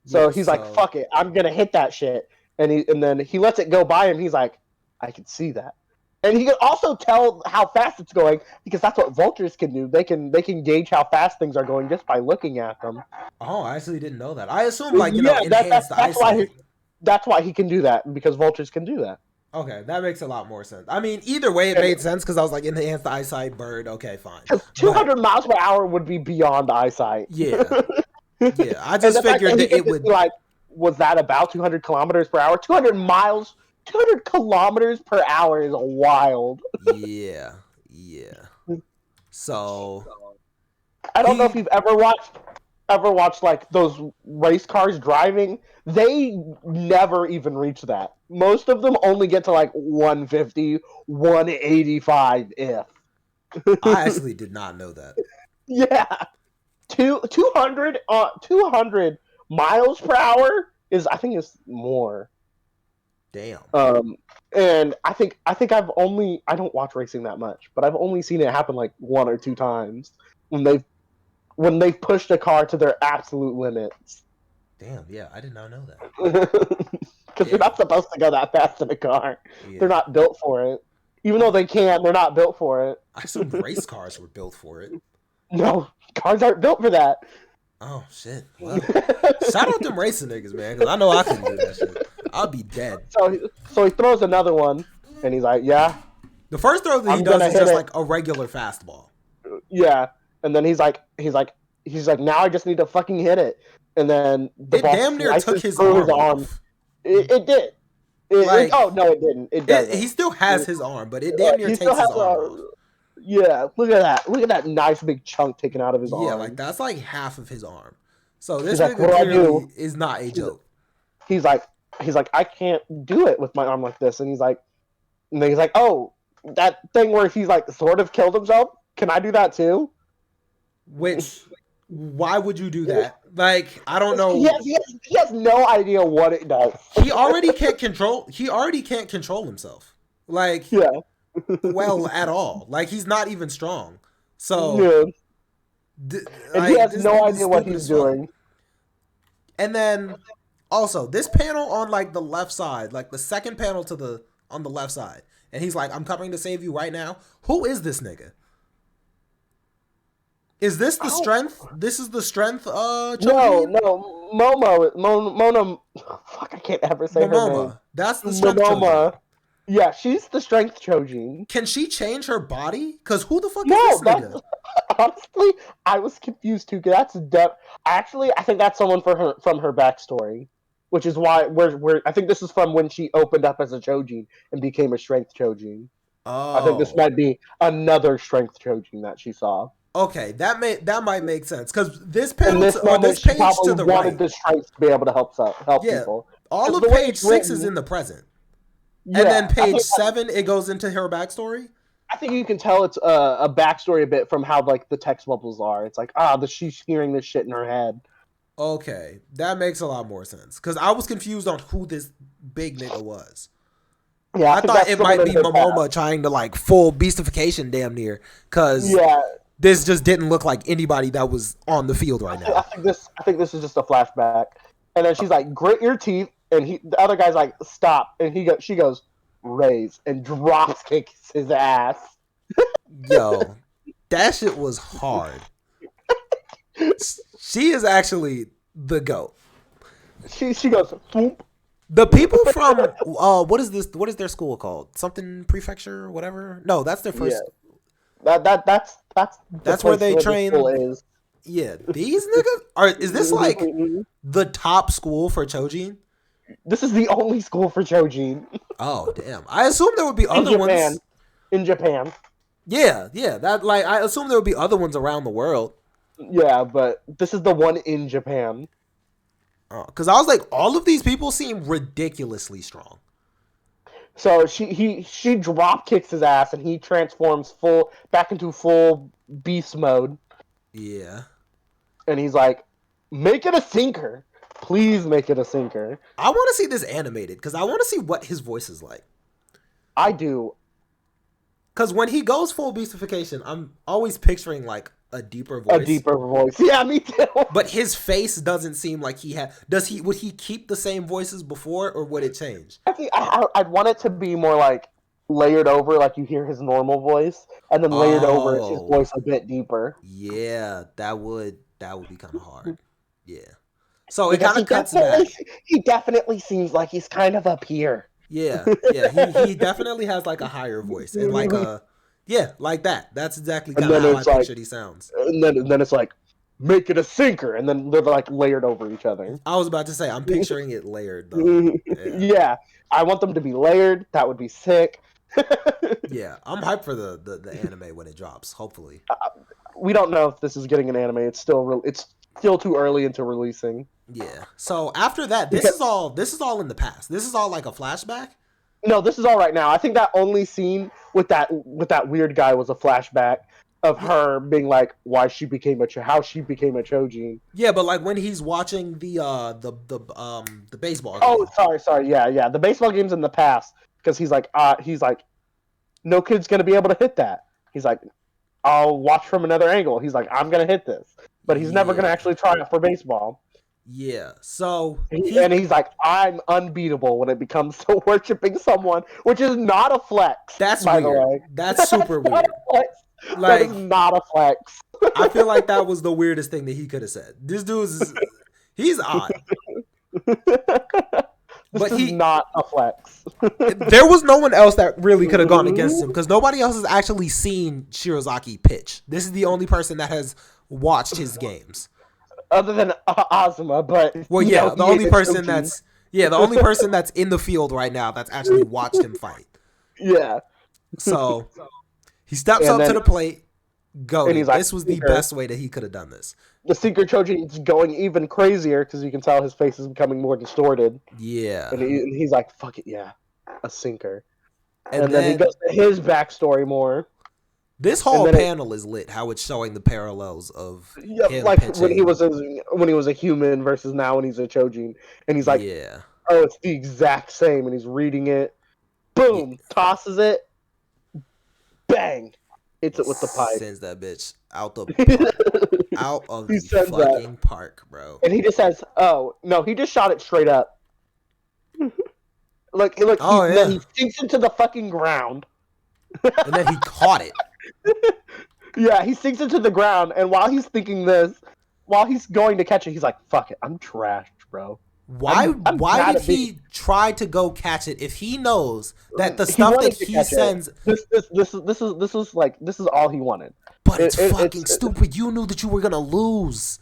So he's like, "Fuck it, I'm gonna hit that shit," and then he lets it go by him. He's like, "I can see that," and he can also tell how fast it's going because that's what vultures can do. They can gauge how fast things are going just by looking at them. Oh, I actually didn't know that. I assume enhanced eyesight. That's why he can do that because vultures can do that. Okay, that makes a lot more sense. I mean, either way, it made sense because I was like, enhanced eyesight, bird. Okay, fine. 200 miles per hour would be beyond eyesight. Yeah. Yeah, I just figured that it would like. Was that about 200 kilometers per hour? 200 miles, 200 kilometers per hour is wild. Yeah. So I don't know if you've ever watched like those race cars driving. They never even reach that. Most of them only get to like 150, 185 if. I actually did not know that. Yeah. 200 miles per hour is, I think, is more. Damn. And I think I don't watch racing that much, but I've only seen it happen like 1 or 2 times when they've pushed a car to their absolute limits. Damn, yeah, I did not know that. Because you're not supposed to go that fast in a car. Yeah. They're not built for it. Even though they can, they're not built for it. I assume race cars were built for it. No, cars aren't built for that. Oh, shit. Well, shout out them racing niggas, man, because I know I couldn't do that shit. I'll be dead. So he throws another one, and he's like, yeah. The first throw that he does is just like a regular fastball. Yeah, and then he's like, now I just need to fucking hit it. And then it damn near took his arm off. It did. Oh, no, it didn't. It doesn't. He still has his arm, but it damn near takes his arm off. Yeah, look at that. Look at that nice big chunk taken out of his arm. Yeah, like that's like half of his arm. So this nigga clearly is not a joke. He's like, I can't do it with my arm like this. And he's like, oh, that thing where he's like sort of killed himself. Can I do that too? Why would you do that? Like, I don't know. He has no idea what it does. He already can't control himself. Like, yeah. Well, at all. Like, he's not even strong. So, and he has no idea what he's doing. And then Also, this panel on like the left side, like the second panel to the on the left side, and he's like, "I'm coming to save you right now." Who is this nigga? Is this the strength? This is the strength. Chojin? No, Mona. Fuck, I can't ever say her name. Momoma. That's the strength Chojin. Momoma. Yeah, she's the strength Chojin. Can she change her body? Cause who the fuck is this nigga? Honestly, I was confused too. Cause actually, I think that's someone from her backstory, which is why I think this is from when she opened up as a Chojin and became a strength Chojin. Oh. I think this might be another strength Chojin that she saw. Okay, that might make sense because this panel this page to the right, the strength to be able to help people. All of page 6 is in the present, and then page 7 it goes into her backstory. I think you can tell it's a backstory a bit from how like the text bubbles are. It's like she's hearing this shit in her head. Okay, that makes a lot more sense because I was confused on who this big nigga was. Yeah, I thought it might be Momoma trying to like full beastification damn near because this just didn't look like anybody that was on the field right now. I think this is just a flashback. And then she's like, "Grit your teeth," and the other guy's like, "Stop," and she goes, "Raise," and drops kicks his ass. Yo, that shit was hard. She is actually the GOAT. She goes, "Boop." The people from what is this? What is their school called? Something prefecture or whatever? No, that's their first. Yeah. That's where they train. Yeah, these niggas is this like the top school for Chojin? This is the only school for Chojin. Oh damn! I assume there would be other ones in Japan. Yeah. That like I assume there would be other ones around the world. Yeah, but this is the one in Japan. Because I was like, all of these people seem ridiculously strong. So she drop kicks his ass and he transforms back into full beast mode. Yeah. And he's like, "Make it a sinker. Please make it a sinker." I want to see this animated because I want to see what his voice is like. I do. Because when he goes full beastification, I'm always picturing like a deeper voice. A deeper voice. Yeah, me too. But his face doesn't seem like he had. Would he keep the same voices before, or would it change? I think I'd want it to be more like layered over, like you hear his normal voice, and then layered over his voice a bit deeper. Yeah, that would be kind of hard. Yeah. So it kind of cuts back. He definitely seems like he's kind of up here. Yeah. He definitely has like a higher voice and like a. Yeah, like that. That's exactly kind of how I pictured he sounds. And then it's like, "Make it a sinker," and then they're like layered over each other. I was about to say, I'm picturing it layered though. Yeah, I want them to be layered. That would be sick. Yeah, I'm hyped for the anime when it drops. Hopefully, we don't know if this is getting an anime. It's still too early into releasing. Yeah. So after that, this is all in the past. This is all like a flashback. No, this is all right now. I think that only scene with that weird guy was a flashback of her being like how she became a Chojin. Yeah, but like when he's watching the baseball game. Oh, sorry. Yeah. The baseball game's in the past because he's like no kid's gonna be able to hit that. He's like, "I'll watch from another angle." He's like, "I'm gonna hit this," but he's never gonna actually try it for baseball. Yeah, so he's like, "I'm unbeatable" when it becomes to worshiping someone, which is not a flex. That's by weird. The way. That's super weird. That is not a flex. I feel like that was the weirdest thing that he could have said. This he's odd. But he's not a flex. There was no one else that really could have gone against him because nobody else has actually seen Shirazaki pitch. This is the only person that has watched his games. Other than Azuma, but the only person that's in the field right now that's actually watched him fight. Yeah. So he steps up to the plate. And he's like, this was the best way that he could have done this. The Secret Chojin's going even crazier because you can tell his face is becoming more distorted. Yeah. And he's like, "Fuck it, yeah, a sinker." And then he goes to his backstory more. This whole panel is lit. How it's showing the parallels of him like pitching. when he was a human versus now when he's a Chojin, and he's like, "Yeah, oh, it's the exact same." And he's reading it. Boom, tosses it. Bang, hits it with the pipe. Sends that bitch out the pipe. out of He the says fucking that. park, bro. And he just says, "Oh no," he just shot it straight up. Look, Oh and then yeah, he sinks into the fucking ground. and then he caught it. Yeah, he sinks into the ground, and while he's thinking this, while he's going to catch it, he's like, "Fuck it, I'm trashed, bro. Why I'm why bad did at being he try to go catch it if he knows that the He stuff that wanted to he catch sends? it. This is all he wanted. But it's It- fucking stupid. You knew that you were gonna lose.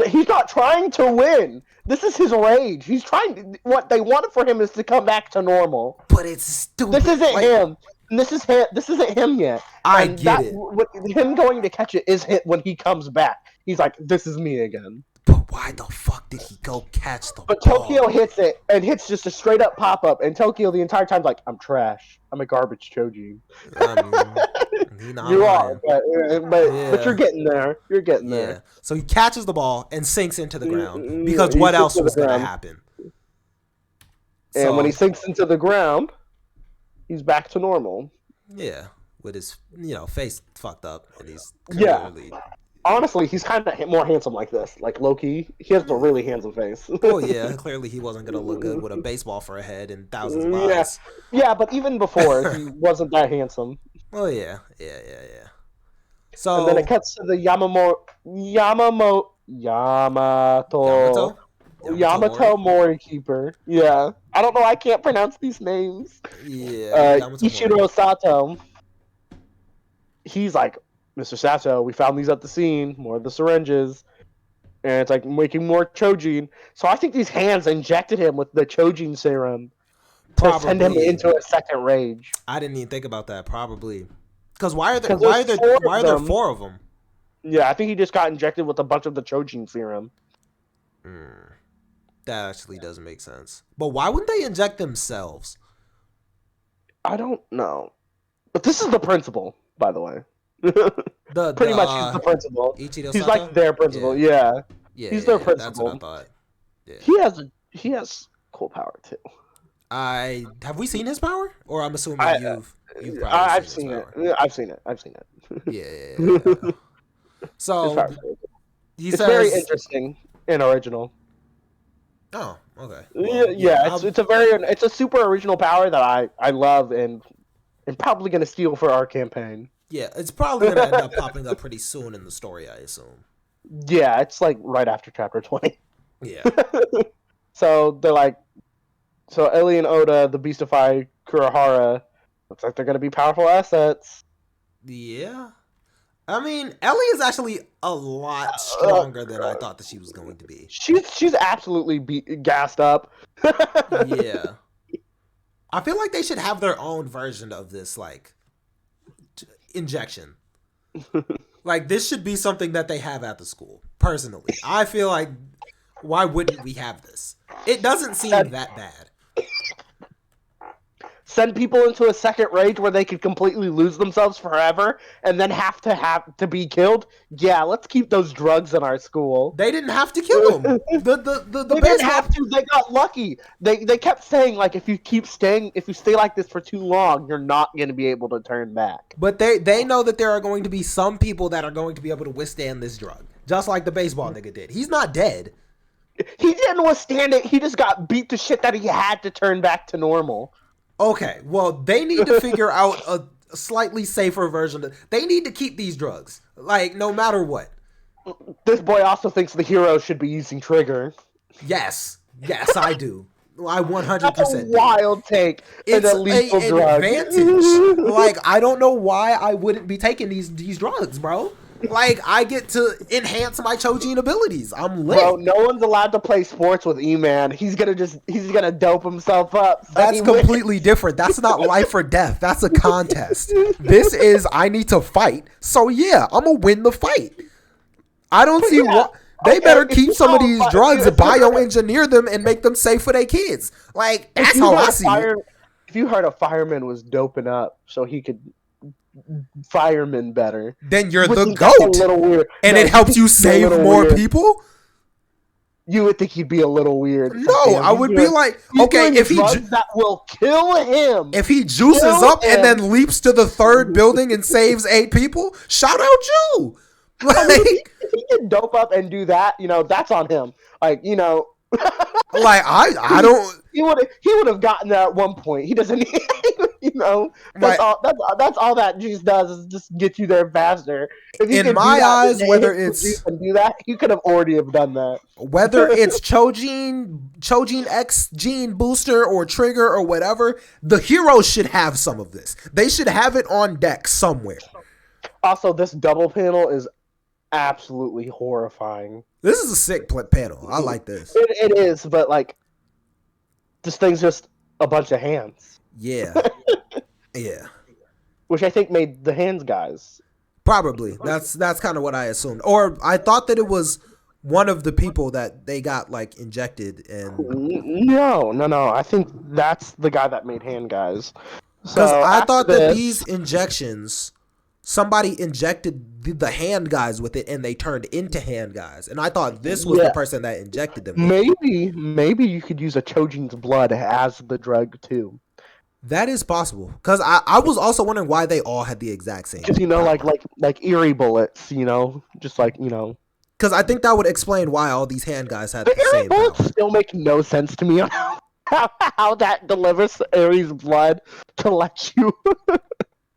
He's not trying to win. This is his rage. He's trying. What they wanted for him is to come back to normal. But it's stupid. This isn't Like, him. This is him. This isn't him yet. I And get it. Him going to catch it is hit when he comes back. He's like, "This is me again." But why the fuck did he go catch the But ball? Tokyo hits it and hits just a straight up pop up, and Tokyo the entire time's like, "I'm trash. I'm a garbage Chojin." I mean, he not You lying. are, but Yeah. you're getting there. You're getting Yeah. there. So he catches the ball and sinks into the ground because what He else sinks to was the gonna ground. happen? And when he So, sinks into the ground, he's back to normal. yeah, with his face fucked up and he's Yeah. clearly. Honestly, he's kind of more handsome like this. Like Loki, he has a really handsome face. Oh yeah, clearly he wasn't gonna look good with a baseball for a head and thousands of Yeah. eyes. Yeah, but even before, he wasn't that handsome. Oh yeah. So And then it cuts to the Yamato Yamato Mori? Morikeeper. Yeah. I don't know, I can't pronounce these names. Yeah, Yamato Ichiro Mori. Sato. He's like, "Mr. Sato, we found these at the scene, more of the syringes." And it's like making more Chojin. So I think these hands injected him with the Chojin serum to send him Probably. into a second rage. I didn't even think about that. Probably because why are there 'Cause there's why are there four of them? Yeah, I think he just got injected with a bunch of the Chojin serum. That actually doesn't make sense. But why wouldn't they inject themselves? I don't know. But this is the principal, by the way. Pretty much he's the principal. Ichiro He's Sato? like their principal, yeah. Yeah, he's their That's principal. what I thought. Yeah. He has cool power too. Have we seen his power? Or I'm assuming you've probably I've seen seen his it. power. I've seen it. Yeah. His So power's really cool. he It's says, very interesting and original. "Oh, okay." It's a super original power that I love and I'm probably gonna steal for our campaign. Yeah, it's probably gonna end up popping up pretty soon in the story, I assume. Yeah, it's like right after chapter 20. Yeah. So they're like, so Ellie and Oda, the Beastify Kurahara, looks like they're gonna be powerful assets. Yeah. I mean, Ellie is actually a lot stronger than I thought that she was going to be. She's absolutely gassed up. Yeah. I feel like they should have their own version of this, like, injection. Like, this should be something that they have at the school, personally. I feel like, why wouldn't we have this? It doesn't seem that bad. Send people into a second rage where they could completely lose themselves forever and then have to be killed. Yeah, let's keep those drugs in our school. They didn't have to kill him. They didn't have to. They got lucky. They kept saying, like, if you stay like this for too long, you're not going to be able to turn back. But they know that there are going to be some people that are going to be able to withstand this drug. Just like the baseball nigga did. He's not dead. He didn't withstand it. He just got beat to shit that he had to turn back to normal. Okay, well, they need to figure out a slightly safer version. They need to keep these drugs. Like, no matter what. This boy also thinks the hero should be using Trigger. Yes, I do. I 100% That's a do. wild take. It's a lethal an drug. advantage. Like, I don't know why I wouldn't be taking these drugs, bro. Like, I get to enhance my Chojin abilities. I'm lit. Bro, no one's allowed to play sports with E-Man. He's gonna dope himself up. So That's he completely different. That's not life or death. That's a contest. This is, I need to fight. So yeah, I'm gonna win the fight. I don't see why. They better keep some of these drugs and bioengineer them and make them safe for their kids. Like, that's how I see it. If you heard a fireman was doping up so he could fireman better, Then you're which the is just a GOAT. little weird. And No, it helps you he'd be a save little more weird. people? You would think he'd be a little weird. No, Damn, I he's would be doing- like, he's okay, doing if he drugs that will kill him. if he juices Kill up and him. then leaps to the third building and saves 8 people, shout out you. I mean, Like, if he can dope up and do that, that's on him. Like, I don't he would have gotten there at one point. He doesn't need, that's like all that juice does is just get you there faster. If he in could do my that, eyes, hit the juice and do that, he could have already have done that. whether it's Chojin X gene booster or trigger or whatever, the heroes should have some of this. They should have it on deck somewhere. Also, this double panel is absolutely horrifying. This is a sick panel. I like this. It is, but like, this thing's just a bunch of hands. Yeah. Yeah. Which I think made the hands guys. Probably. That's kind of what I assumed. Or I thought that it was one of the people that they got like injected and No. I think that's the guy that made hand guys. because So I after thought that this- these injections, somebody injected the hand guys with it and they turned into hand guys, and I thought this was the person that injected them. Maybe you could use a Chojin's blood as the drug too. That is possible because I was also wondering why they all had the exact same. Because like eerie bullets, just like Because I think that would explain why all these hand guys had the eerie same bullets power. still make no sense to me on how that delivers Ares' blood to let you.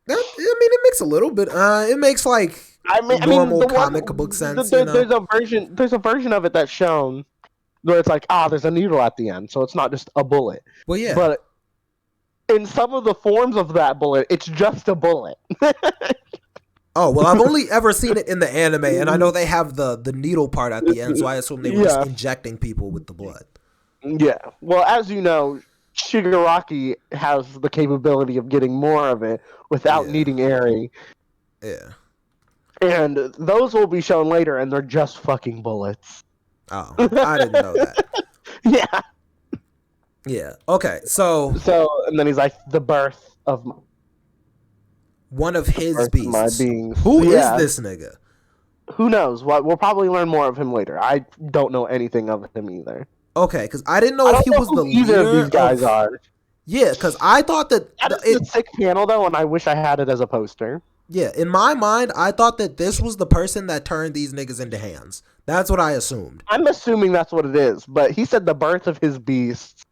I mean, it makes a little bit. It makes like normal the comic book sense. There's a version of it that's shown where it's like, there's a needle at the end, so it's not just a bullet. Well, yeah. But in some of the forms of that bullet, it's just a bullet. Oh, well, I've only ever seen it in the anime, and I know they have the needle part at the end, so I assume they were just injecting people with the blood. Yeah. Well, as you know, Shigaraki has the capability of getting more of it without needing Eri. Yeah. And those will be shown later, and they're just fucking bullets. Oh, I didn't know that. Yeah. Yeah. Okay, so and then he's like, the birth of one of his birth of beasts. my beings. Who is this nigga? Who knows? We'll probably learn more of him later. I don't know anything of him either. Okay, because I didn't know if he was the leader. Either of these guys are. Yeah, because I thought that It's a sick panel though, and I wish I had it as a poster. Yeah, in my mind, I thought that this was the person that turned these niggas into hands. That's what I assumed. I'm assuming that's what it is, but he said the birth of his beasts.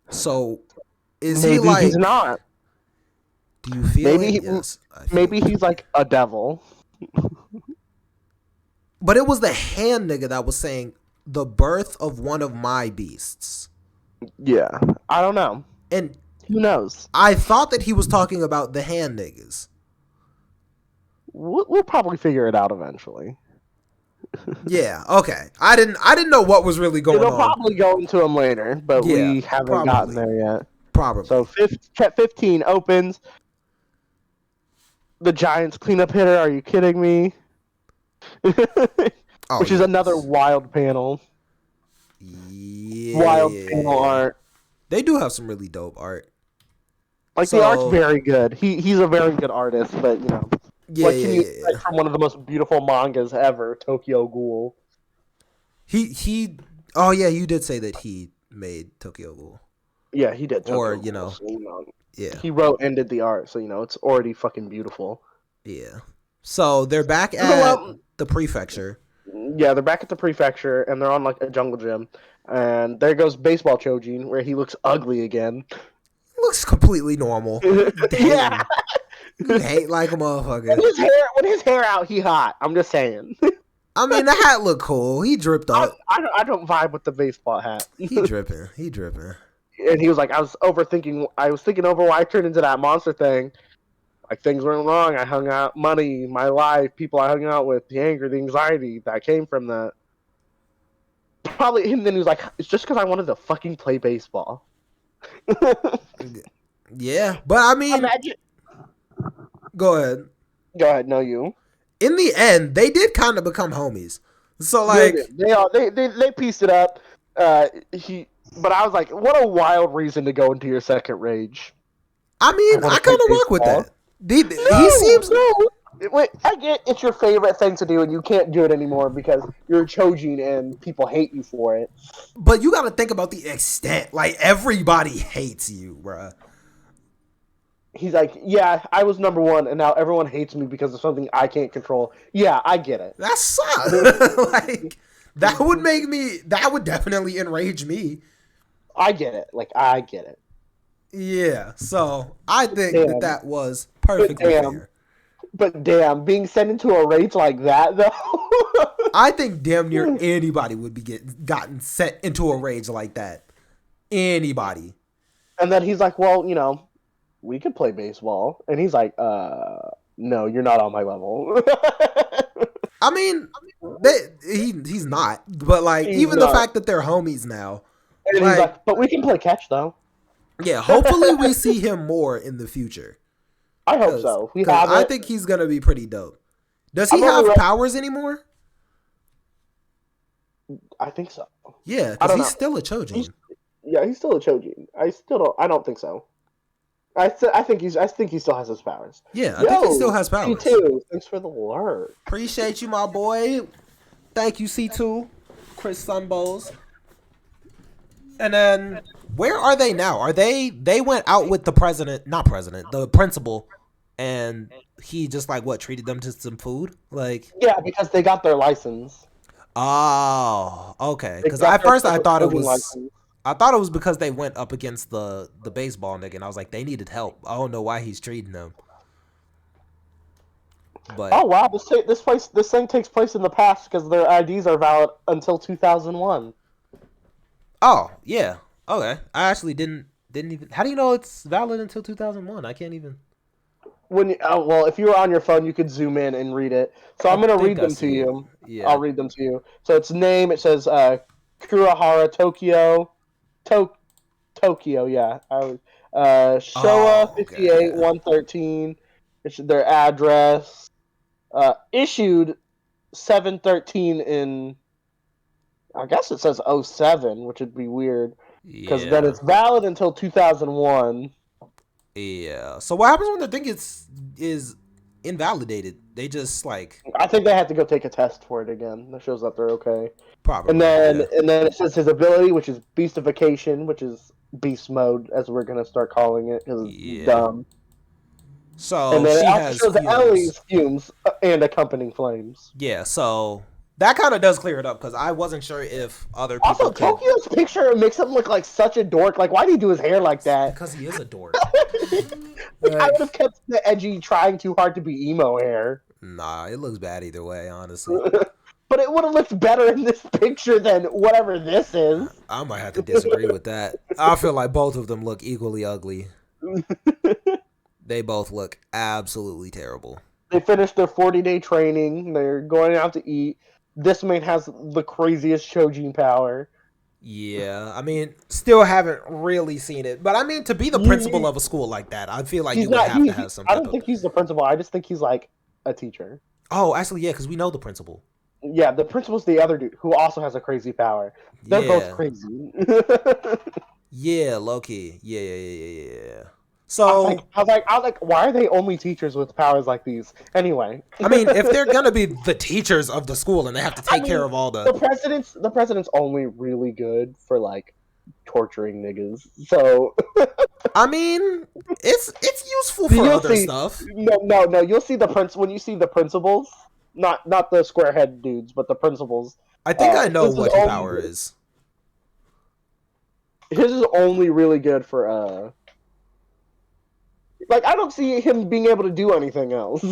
So, is Maybe he like? he's not. Do you feel Maybe it? Yes. Maybe he's like a devil. But it was the hand nigga that was saying the birth of one of my beasts. Yeah, I don't know. And who knows? I thought that he was talking about the hand niggas. We'll probably figure it out eventually. Yeah. Okay. I didn't know what was really going on. It'll probably go into him later, but we haven't gotten there yet. Probably. So 15 opens. The Giants cleanup hitter. Are you kidding me? Which is another wild panel. Yeah. Wild panel art. They do have some really dope art. Like the art's very good. He's a very good artist, but what can you expect from one of the most beautiful mangas ever, Tokyo Ghoul? Oh yeah, you did say that he made Tokyo Ghoul. Yeah, he did. Or Ghoul, so, yeah, he wrote and did the art, so it's already fucking beautiful. Yeah. So they're back at the prefecture. Yeah, they're back at the prefecture, and they're on like a jungle gym, and there goes Baseball Chojin, where he looks ugly again. Looks completely normal. Yeah. You hate like a motherfucker. With his hair out, he hot. I'm just saying. I mean, the hat looked cool. He dripped up. I don't vibe with the baseball hat. He dripping. And he was like, I was thinking over why I turned into that monster thing. Like, things went wrong. I hung out, money, my life, people I hung out with, the anger, the anxiety that came from that. Probably, and then he was like, it's just because I wanted to fucking play baseball. Yeah, but I mean... Go ahead. No, you. In the end, they did kind of become homies. So like they pieced it up. But I was like, what a wild reason to go into your second rage. I mean, I kind of work with that. He seems. Wait, I get it's your favorite thing to do, and you can't do it anymore because you're Chojin and people hate you for it. But you got to think about the extent. Like, everybody hates you, bruh. he's like, yeah, I was number one, and now everyone hates me because of something I can't control. Yeah, I get it. That sucks. Like, that would definitely enrage me. I get it. Like, I get it. Yeah, so I think that was But perfectly damn. fair. But damn, being sent into a rage like that, though. I think damn near anybody would be gotten sent into a rage like that. Anybody. And then he's like, well, we could play baseball. And he's like, no, you're not on my level. I mean, he's not. But, like, even the fact that they're homies now. And he's like, but we can play catch, though. Yeah, hopefully we see him more in the future. I hope so. I think he's going to be pretty dope. Does he have powers anymore? I think so. Yeah, because he's still a Chojin. He's still a Chojin. I don't think so. I think he still has his powers. Yeah, I think he still has powers. C2, thanks for the word. Appreciate you, my boy. Thank you, C2. Chris Sunbowles. And then, where are they now? They went out with the the principal, and he just, like, treated them to some food? Like, yeah, because they got their license. Oh, okay. Because at first I thought it was because they went up against the baseball nigga, and I was like, they needed help. I don't know why he's treating them. But oh wow, this thing takes place in the past because their IDs are valid until 2001. Oh yeah, okay. I actually didn't even. How do you know it's valid until 2001? I can't even. Well, if you were on your phone, you could zoom in and read it. So I'm gonna read them to you. Yeah. I'll read them to you. So its name, it says Kurihara Tokyo, Tokyo. Yeah. Showa 58 113. It's their address. Issued 7/13 in. I guess it says 07, which would be weird because then it's valid until 2001. Yeah. So what happens when the thing is invalidated? They just like. I think they have to go take a test for it again. That shows that they're okay. Probably. And then it says his ability, which is beastification, which is beast mode, as we're gonna start calling it, because it's dumb. So and then she it also has shows Ellie's fumes and accompanying flames. Yeah. So. That kind of does clear it up because I wasn't sure if other people. Also, Tokyo's picture makes him look like such a dork. Like, why do he do his hair like that? Because he is a dork. I would have kept the edgy, trying too hard to be emo hair. Nah, it looks bad either way, honestly. But it would have looked better in this picture than whatever this is. I might have to disagree with that. I feel like both of them look equally ugly. They both look absolutely terrible. They finished their 40-day training. They're going out to eat. This man has the craziest Chojin power. Yeah, I mean, still haven't really seen it. But I mean, to be the principal of a school like that, I feel like you would have to have some. I don't think he's the principal. I just think he's like a teacher. Oh, actually, yeah, because we know the principal. Yeah, the principal's the other dude who also has a crazy power. They're both crazy. Yeah, low-key. Yeah. So I was like, why are they only teachers with powers like these? Anyway, I mean, if they're gonna be the teachers of the school and they have to take care of all the president's only really good for like torturing niggas. So I mean, it's useful for other stuff. No. You'll see when you see the principals, not the squarehead dudes, but the principals. I think I know what his power is. His is only really good for like, I don't see him being able to do anything else.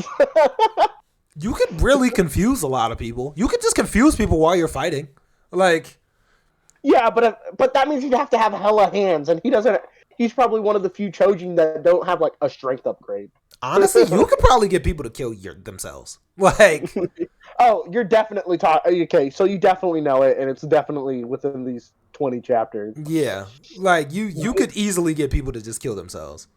You could really confuse a lot of people. You could just confuse people while you're fighting. Like, yeah, but that means you'd have to have hella hands, and he doesn't. He's probably one of the few Chojin that don't have like a strength upgrade. Honestly, you could probably get people to kill themselves. Like, oh, you're definitely okay. So you definitely know it, and it's definitely within these 20 chapters. Yeah, like you could easily get people to just kill themselves.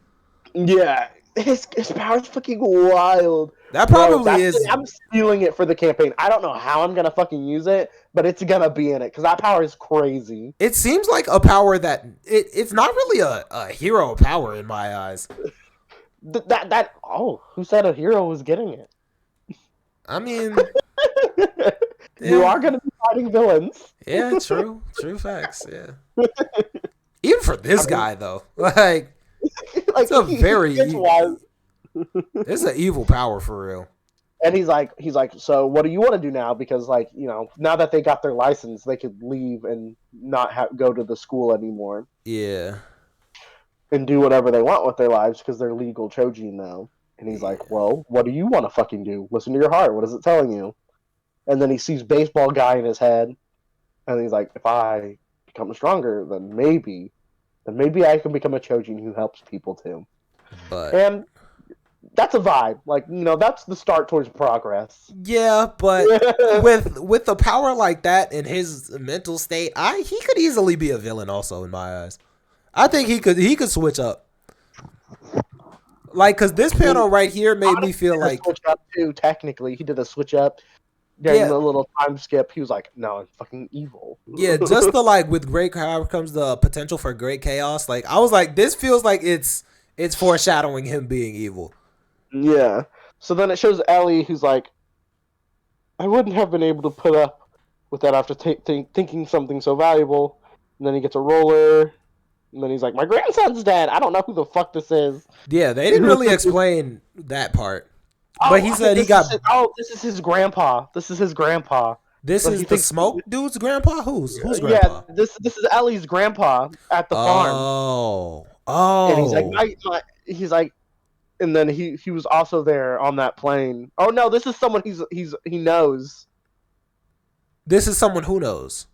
Yeah, his power's fucking wild. That probably is. I'm stealing it for the campaign. I don't know how I'm gonna fucking use it, but it's gonna be in it because that power is crazy. It seems like a power that it's not really a hero power in my eyes. Who said a hero was getting it? I mean, you are gonna be fighting villains. Yeah, true facts. Yeah. Even for this guy though, like It's a very it's wild. it's an evil power for real. And he's like, so what do you want to do now? Because like, now that they got their license, they could leave and not go to the school anymore Yeah. and do whatever they want with their lives because they're legal Chojin now. And he's like, well, what do you want to fucking do? Listen to your heart. What is it telling you? And then he sees baseball guy in his head, and he's like, if I become stronger, then maybe I can become a Chojin who helps people too. But and that's a vibe. Like, that's the start towards progress. Yeah, but with a power like that in his mental state, he could easily be a villain also in my eyes. I think he could switch up. Like, cause this panel right here made me feel like switch up too. Technically, he did a switch up during the little time skip. He was like, "No, I'm fucking evil." Yeah, just the like with great power comes the potential for great chaos. Like, I was like, this feels like it's foreshadowing him being evil. Yeah. So then it shows Ellie, who's like, "I wouldn't have been able to put up with that after thinking something so valuable." And then he gets a roller. And then he's like, my grandson's dead. I don't know who the fuck this is. Yeah, they didn't really explain that part. But he said he got... this is his grandpa. This is his grandpa. This is the smoke dude's grandpa? Who's grandpa? Yeah, this is Ellie's grandpa at the farm. Oh. And he's like, and then he was also there on that plane. Oh no, this is someone he knows. This is someone who knows.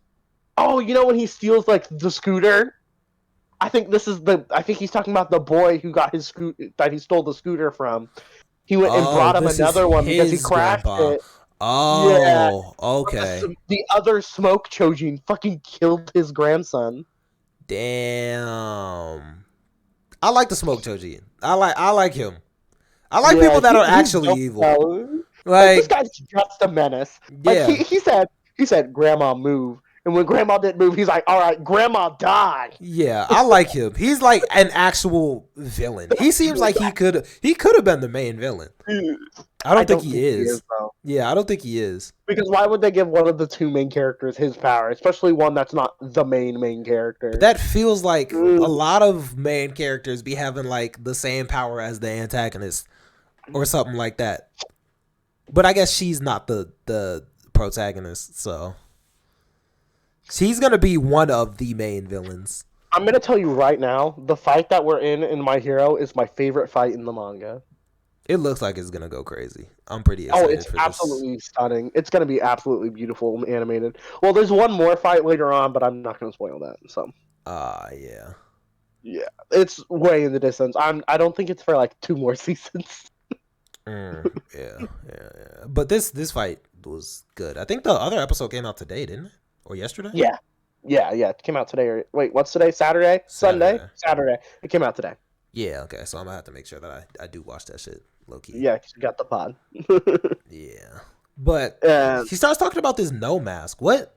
Oh, when he steals like the scooter? I think he's talking about the boy who got his that he stole the scooter from. He went and brought him another one because he crashed it. Oh, yeah. Okay. The other smoke Chojin fucking killed his grandson. Damn. I like the smoke Chojin. I like him. I like people that are actually evil. Like, this guy's just a menace. Yeah. Like he said, "Grandma, move." And when Grandma didn't move, he's like, all right, Grandma, die. Yeah, I like him. He's like an actual villain. He seems like he could have been the main villain. I don't think he is. Yeah, I don't think he is. Because why would they give one of the two main characters his power, especially one that's not the main character? But that feels like a lot of main characters be having like the same power as the antagonist or something like that. But I guess she's not the protagonist, so... She's going to be one of the main villains. I'm going to tell you right now, the fight that we're in My Hero is my favorite fight in the manga. It looks like it's going to go crazy. I'm pretty excited for this. Oh, it's absolutely stunning. It's going to be absolutely beautiful and animated. Well, there's one more fight later on, but I'm not going to spoil that. So. Yeah. Yeah, it's way in the distance. I don't think it's for like 2 more seasons. Yeah. But this fight was good. I think the other episode came out today, didn't it? Or yesterday? Yeah. It came out today. Wait, what's today? Saturday? Sunday? Saturday. It came out today. Yeah, okay. So I'm going to have to make sure that I do watch that shit low-key. Yeah, because you got the pod. Yeah. But he starts talking about this no mask. What?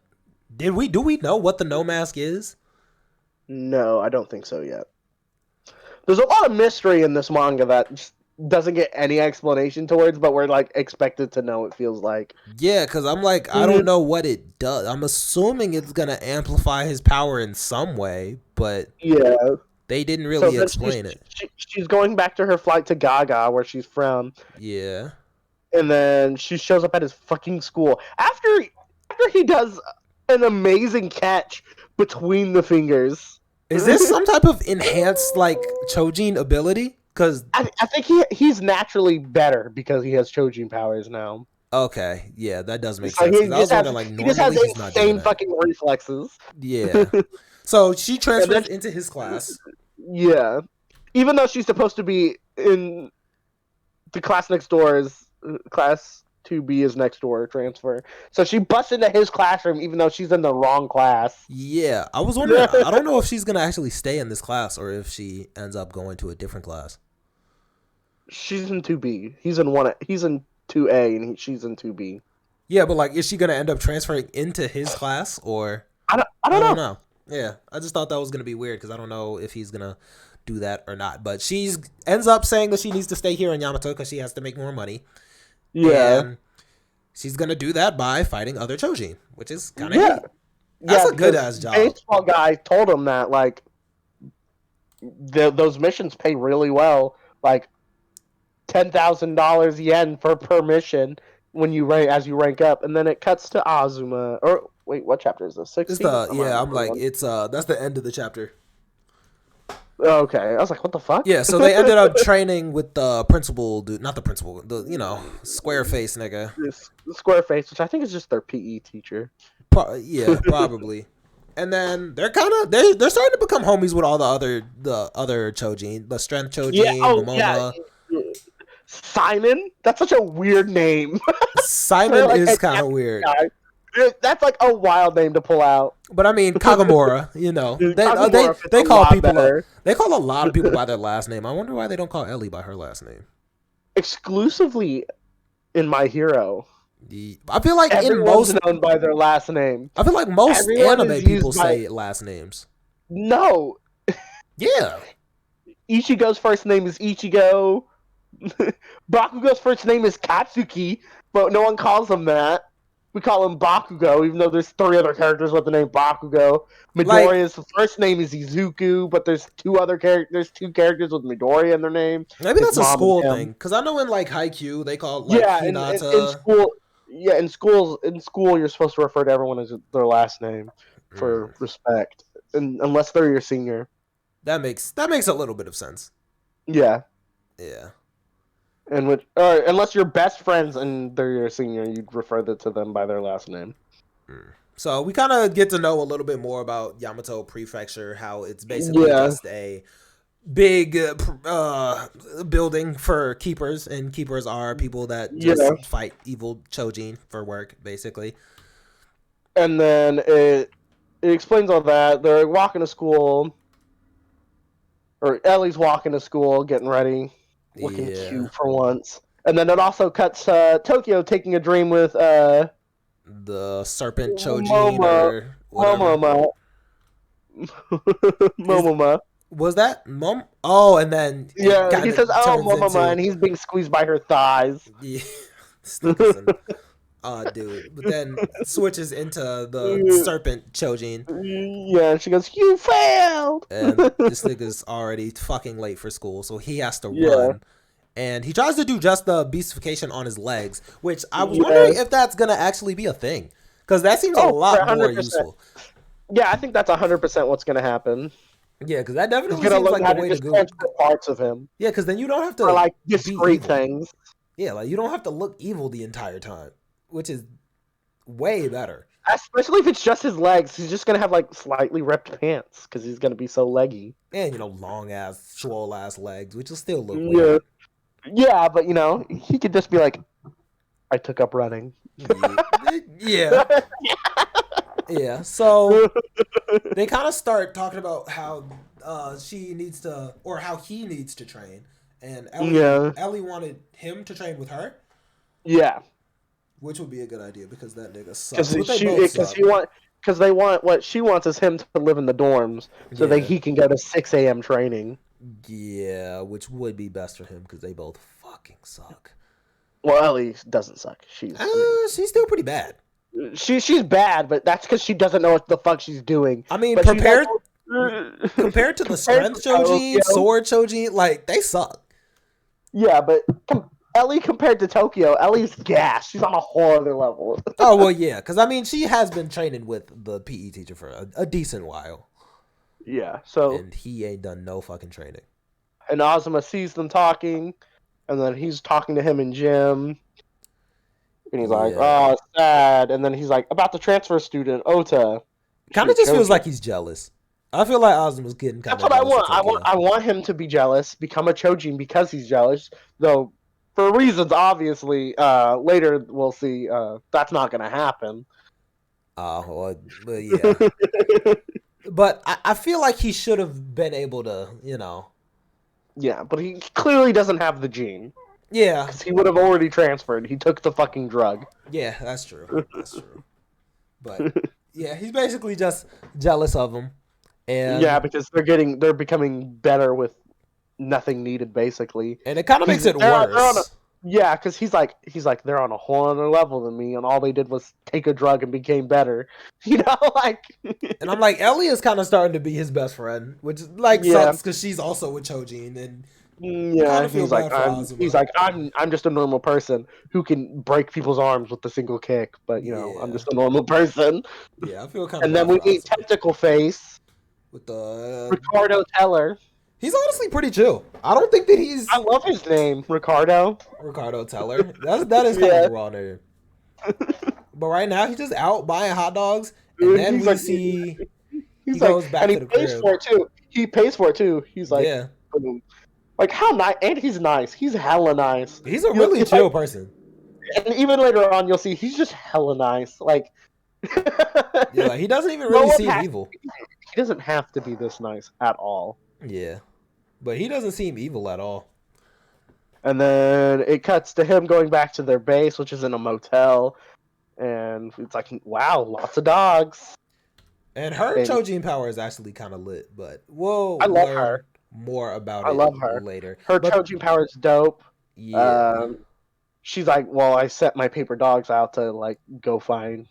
Do we know what the no mask is? No, I don't think so yet. There's a lot of mystery in this manga that just doesn't get any explanation towards, but we're like expected to know, it feels like. Yeah, because I'm like, I don't know what it does. I'm assuming it's going to amplify his power in some way, but yeah, they didn't really explain it. She's going back to her flight to Gaga, where she's from. Yeah. And then she shows up at his fucking school. After he does an amazing catch between the fingers. Is this some type of enhanced, like, Chojin ability? Cause I think he's naturally better because he has Chojin powers now. Okay, yeah, that does make sense. He just has insane fucking reflexes. Yeah. So she transfers into his class. Yeah. Even though she's supposed to be in the class next door, is class 2B is next door transfer. So she busts into his classroom even though she's in the wrong class. Yeah, I was wondering. I don't know if she's gonna actually stay in this class or if she ends up going to a different class. She's in 2B. He's in 2A and she's in 2B. Yeah, but like, is she gonna end up transferring into his class or? I don't know. Yeah, I just thought that was gonna be weird because I don't know if he's gonna do that or not. But she ends up saying that she needs to stay here in Yamato because she has to make more money. Yeah, and she's gonna do that by fighting other Chojin, which is kind of neat. That's a good ass job. The baseball guy told him that, like, those missions pay really well, like $10,000 yen for per mission when you rank as you rank up, and then it cuts to Azuma. Or wait, what chapter is this? It's 16? the yeah. I'm like it's that's the end of the chapter. Okay, I was like, what the fuck? Yeah, so they ended up training with the principal dude, not the principal, the square face nigga. This Squareface, which I think is just their PE teacher. Yeah, probably. And then they're they're starting to become homies with all the other Chojin, the strength Chojin, Yeah, Momoma. yeah. Simon? That's such a weird name. Simon Like is a kind of Japanese weird. guy. That's like a wild name to pull out. But I mean Kagamora, Kagamora fits they a call lot people better. they call a lot of people by their last name. I wonder why they don't call Ellie by her last name. Exclusively in My Hero, I feel like everyone's known by their last name. I feel like most Everyone anime is people used by- say last names. No, Yeah. Ichigo's first name is Ichigo. Bakugo's first name is Katsuki, but no one calls him that. We call him Bakugo, even though there's 3 other characters with the name Bakugo. Midoriya's first name is Izuku, but there's 2 other characters. There's 2 characters with Midoriya in their name. Maybe His that's a mom school and him. thing. Because I know in like Haikyuu, they call like Hinata. in school. Yeah, in school, you're supposed to refer to everyone as their last name for respect, unless they're your senior. That makes a little bit of sense. Yeah. Yeah. And unless you're best friends and they're your senior, you'd refer to them by their last name. So we kind of get to know a little bit more about Yamato Prefecture, how it's basically just a big building for keepers, and keepers are people that just fight evil Chojin for work, basically. And then it explains all that. They're walking to school, or Ellie's walking to school, getting ready. Looking cute for once. And then it also cuts Tokyo taking a dream with the serpent Chojin or whatever. Momoma. Was that Mom? Oh, and then he says, "Oh, Momoma," and he's being squeezed by her thighs. Yeah, dude. But then switches into the serpent Chojin. Yeah, and she goes, "You failed!" And this nigga's already fucking late for school, so he has to run. And he tries to do just the beastification on his legs, which I was wondering if that's gonna actually be a thing, because that seems a lot 100%. More useful. Yeah, I think that's 100% what's gonna happen. Yeah, because that definitely seems like the way to go. Parts of him. Yeah, because then you don't have to like discreet things. Yeah, like you don't have to look evil the entire time, which is way better. Especially if it's just his legs, he's just gonna have like slightly ripped pants because he's gonna be so leggy. And long ass, swole ass legs, which will still look weird. Yeah, but he could just be like, "I took up running." Yeah. Yeah, so they kind of start talking about how she needs to, or how he needs to train, and Ellie wanted him to train with her. Yeah, which would be a good idea because that nigga sucks. Because they want what she wants is him to live in the dorms so that he can go to 6 a.m. training. Yeah, which would be best for him because they both fucking suck. Well, Ellie doesn't suck. She's still pretty bad. She's bad, but that's because she doesn't know what the fuck she's doing. I mean, compared to the strength Chojin, sword Chojin, like they suck. Yeah, but Ellie compared to Tokyo, Ellie's gas. She's on a whole other level. Oh well, yeah, because I mean, she has been training with the PE teacher for a decent while. Yeah, and he ain't done no fucking training. And Azuma sees them talking, and then he's talking to him in gym. And he's like, "Oh, sad." And then he's like, "About the transfer student, Ota." Kind of just feels like he's jealous. I feel like Azuma's getting kind of. That's what I want. I want him to be jealous, become a Chojin because he's jealous. Though, for reasons obviously, later we'll see. That's not going to happen. Well, yeah. But I feel like he should have been able to, Yeah, but he clearly doesn't have the gene. Yeah. Because he would have already transferred. He took the fucking drug. Yeah, that's true. That's true. But, yeah, he's basically just jealous of him. And yeah, because they're becoming better with nothing needed, basically. And it kind of makes it worse. Yeah, because he's like they're on a whole other level than me, and all they did was take a drug and became better. You know, like And I'm like, Ellie is kind of starting to be his best friend, which like yeah, sucks because she's also with Chojin, and kind yeah. of feel bad for Azuma. I'm just a normal person who can break people's arms with a single kick, but you know, I'm Yeah, just a normal person. yeah, I feel kind of And then bad we for meet Azuma Tentacle Face, with the. Ricardo Teller. He's honestly pretty chill. I don't think that he's I love his name, Ricardo. Ricardo Teller. That is kind of Yeah, a raw name. But right now he's just out buying hot dogs, and dude, then we see he he's like, goes back and he to the pays crib. for it too. He pays for it too. He's like, Yeah, boom. Like how nice, and he's nice. He's hella nice. he's a You really it's like, chill person. and even later on, you'll see he's just hella nice. Like, Yeah, like he doesn't even no really one seem has. evil. He doesn't have to be this nice at all. Yeah, but he doesn't seem evil at all. And then it cuts to him going back to their base, which is in a motel. And it's like, wow, lots of dogs. And her And Chojin power is actually kind of lit, but we'll I love her. learn more about I it love her. later. Her But Chojin power is dope. yeah, Um, she's like, well, I set my paper dogs out to like go find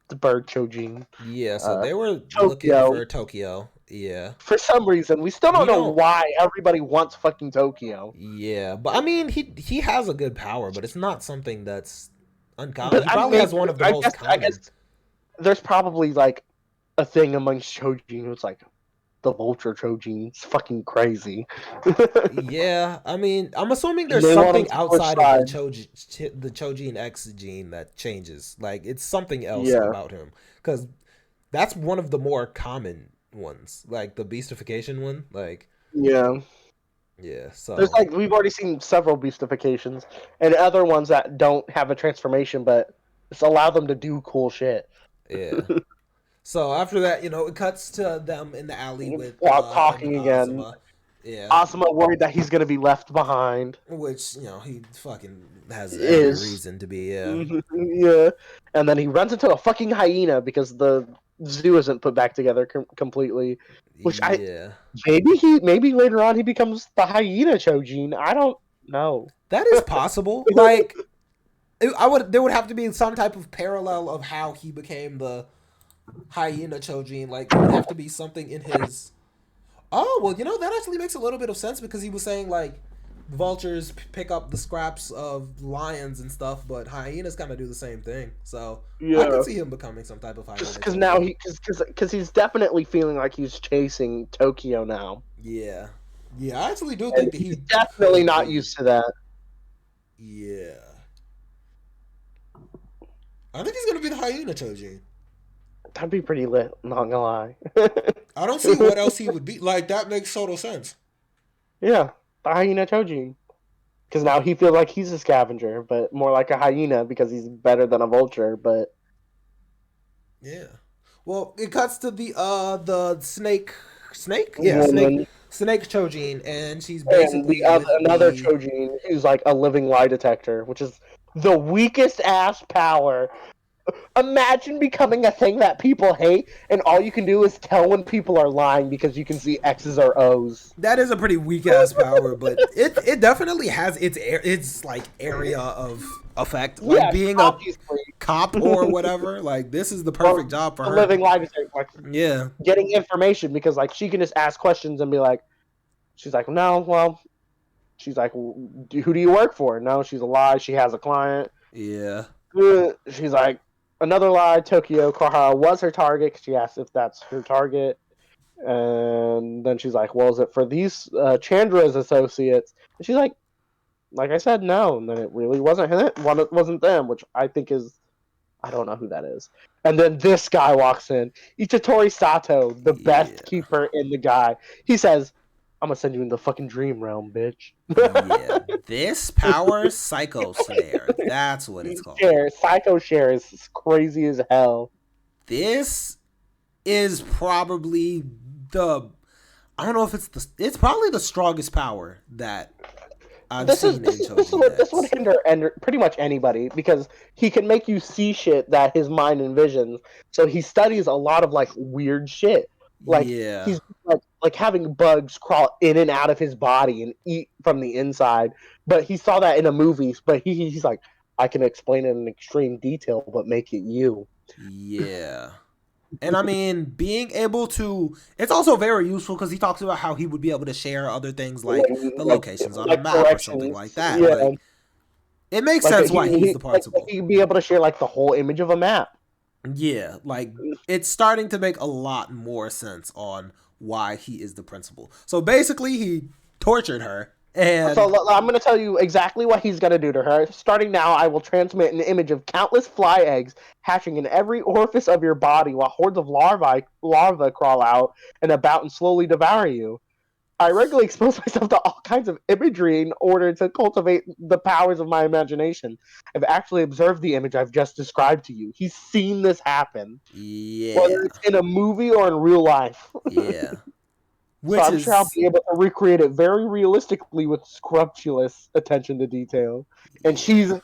the bird Chojin. yeah. So they were looking Tokyo. for Tokyo. Yeah, For some reason, we still don't we know don't. why everybody wants fucking Tokyo. Yeah, but I mean, he has a good power, but it's not something that's uncommon. But He probably has one of the most I common. guess there's probably like a thing amongst Chojin who's like the vulture Chojin. It's fucking crazy. Yeah, I mean, I'm assuming And there's they want him something to switch outside of sides. the Chojin X gene that changes. Like it's something else Yeah, about him because that's one of the more common ones, like the beastification one. Like yeah. yeah, There's so like we've already seen several beastifications and other ones that don't have a transformation, but just allow them to do cool shit. yeah. So after that, it cuts to them in the alley with While him and talking again, Azuma. Yeah, Asuma worried that he's gonna be left behind. which he fucking has every Is reason to be. Yeah, yeah, and then he runs into a fucking hyena because the zoo isn't put back together completely. Which I yeah. maybe later on he becomes the hyena Chojin. I don't know. That is possible. Like there would have to be some type of parallel of how he became the hyena Chojin. Like it would have to be something in his. Oh well, that actually makes a little bit of sense because he was saying like vultures pick up the scraps of lions and stuff, but hyenas kind of do the same thing. So I Yeah, could see him becoming some type of hyena just because now Chojin. because he's definitely feeling like he's chasing Tokyo now, Yeah, yeah. I actually do and think that he's he definitely could not be. used to that. Yeah, I think he's gonna be the hyena Chojin. That'd be pretty lit. Not gonna lie. I don't see what else he would be. Like that makes total sense. Yeah, the hyena Chojin. Because now he feels like he's a scavenger, but more like a hyena because he's better than a vulture. But Yeah. Well, it cuts to the snake, yeah, woman snake Chojin, and she's and the basically other with another the. Chojin who's like a living lie detector, which is the weakest ass power. Imagine becoming a thing that people hate, and all you can do is tell when people are lying because you can see X's or O's. That is a pretty weak ass power, but it definitely has its like area of effect, like Yeah, being a obviously. cop or whatever. Like this is the Or perfect job for a her. living lie detector, like Yeah, getting information because like she can just ask questions and be like, she's like, no, well, she's like, who do you work for? No, she's a lie. She has a client. yeah, She's like, another lie. Tokyo Kohara was her target. She asked if that's her target. And then she's like, well, is it for these Chandra's associates? And she's like I said, no. And then it really wasn't him. It wasn't them, which I think is, I don't know who that is. And then this guy walks in. Itatori Sato, the best yeah, keeper in the guy. He says, I'm going to send you in the fucking dream realm, bitch. yeah. This power, Psycho Slayer. That's what it's called. Psycho Share is crazy as hell. This is probably the. I don't know if it's probably the strongest power that I've seen in Chojin This would X. hinder pretty much anybody because he can make you see shit that his mind envisions. So he studies a lot of like weird shit. Like Yeah. he's like having bugs crawl in and out of his body and eat from the inside. But he saw that in a movie. But he's like, I can explain it in extreme detail, but make it you. Yeah. And I mean, being able to, it's also very useful because he talks about how he would be able to share other things like the Like, locations on a like map or something like corrections. that. Yeah, Like, it makes like sense why he's the like principal. he'd be able to share like the whole image of a map. Yeah, like it's starting to make a lot more sense on why he is the principal. So basically, he tortured her, So and I'm going to tell you exactly what he's going to do to her. Starting now, I will transmit an image of countless fly eggs hatching in every orifice of your body while hordes of larvae crawl out and about and slowly devour you. I regularly expose myself to all kinds of imagery in order to cultivate the powers of my imagination. I've actually observed the image I've just described to you. He's seen this happen, whether yeah, it's in a movie or in real life. yeah, So which I'm sure I'll is be able to recreate it very realistically with scrumptious attention to detail. And she's yeah,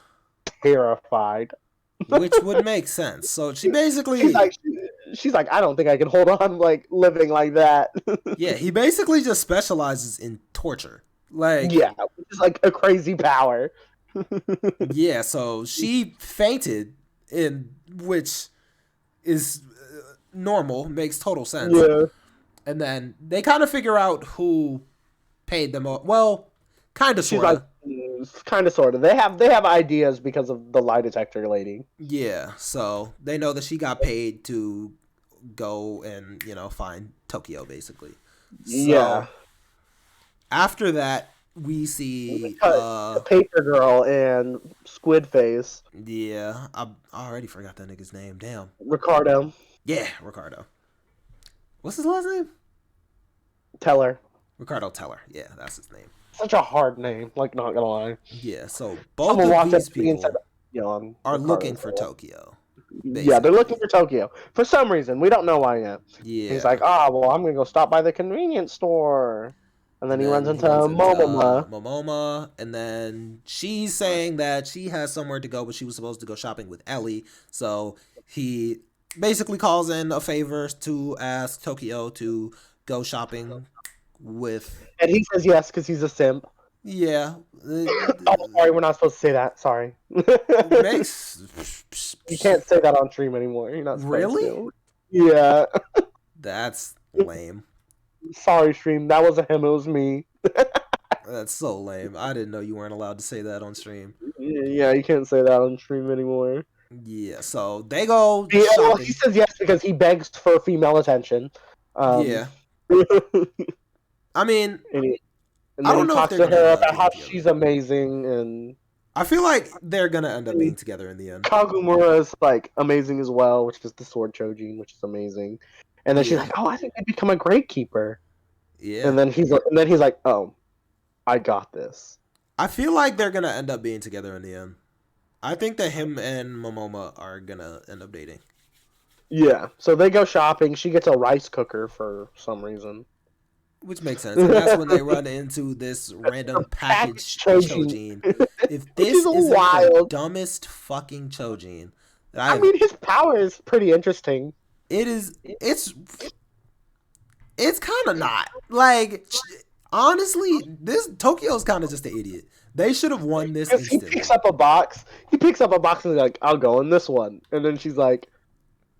terrified. which would make sense. So she She's basically, like, she's like, I don't think I can hold on like living like that. yeah, he basically just specializes in torture. Like, Yeah, which is like a crazy power. yeah, so she fainted, in which is normal, makes total sense. Yeah, And then they kind of figure out who paid them off. Well, kind of, she's sort like, of. kind of, sort of. They have ideas because of the lie detector lady. Yeah, so they know that she got paid to go and, find Tokyo, basically. Yeah, So after that, we see, the paper girl and Squid Face, yeah, I already forgot that nigga's name. Damn. Ricardo, Yeah, Ricardo. What's his last name? Teller. Ricardo Teller. Yeah, that's his name. Such a hard name. Like, not gonna lie. Yeah, so both Someone of walked up these to me and said, people "Young are Ricardo looking for Teller." Tokyo, Yeah, they're looking basically. for Tokyo for some reason. We don't know why yet. He's like, Yeah. well, I'm gonna go stop by the convenience store, and then And he runs then he into runs into Momoma. Momoma, and then she's saying that she has somewhere to go, but she was supposed to go shopping with Ellie. So he basically calls in a favor to ask Tokyo to go shopping with. And he says yes because he's a simp. Yeah, Oh, sorry, we're not supposed to say that. Sorry. makes You can't say that on stream anymore. You're not supposed really. to. Yeah. That's lame. Sorry, stream. That wasn't him. It was me. That's so lame. I didn't know you weren't allowed to say that on stream. Yeah, you can't say that on stream anymore. Yeah, so they go Yeah, well, he shopping. says yes because he begs for female attention. Um, Yeah. I mean, and, and I then don't he know if talks they're to gonna her end up about being how together. she's amazing, and I feel like they're gonna end up being together in the end. Kagumura is like amazing as well, which is the sword Chojin, which is amazing. And then she's Yeah, like, "Oh, I think I'd become a great keeper." yeah. And then he's like, "Oh, I got this." I feel like they're gonna end up being together in the end. I think that him and Momoma are gonna end up dating, Yeah. So they go shopping. She gets a rice cooker for some reason. which makes sense. And that's when they run into this random package Chojin, Chojin. If which this is isn't the wild. dumbest fucking Chojin that I I've, mean, his power is pretty interesting. it is. It's kind of not like. Honestly, this Tokyo's kind of just an idiot. They should have won this Because he instantly. picks up a box. He picks up a box and he's like, "I'll go in this one." And then she's like,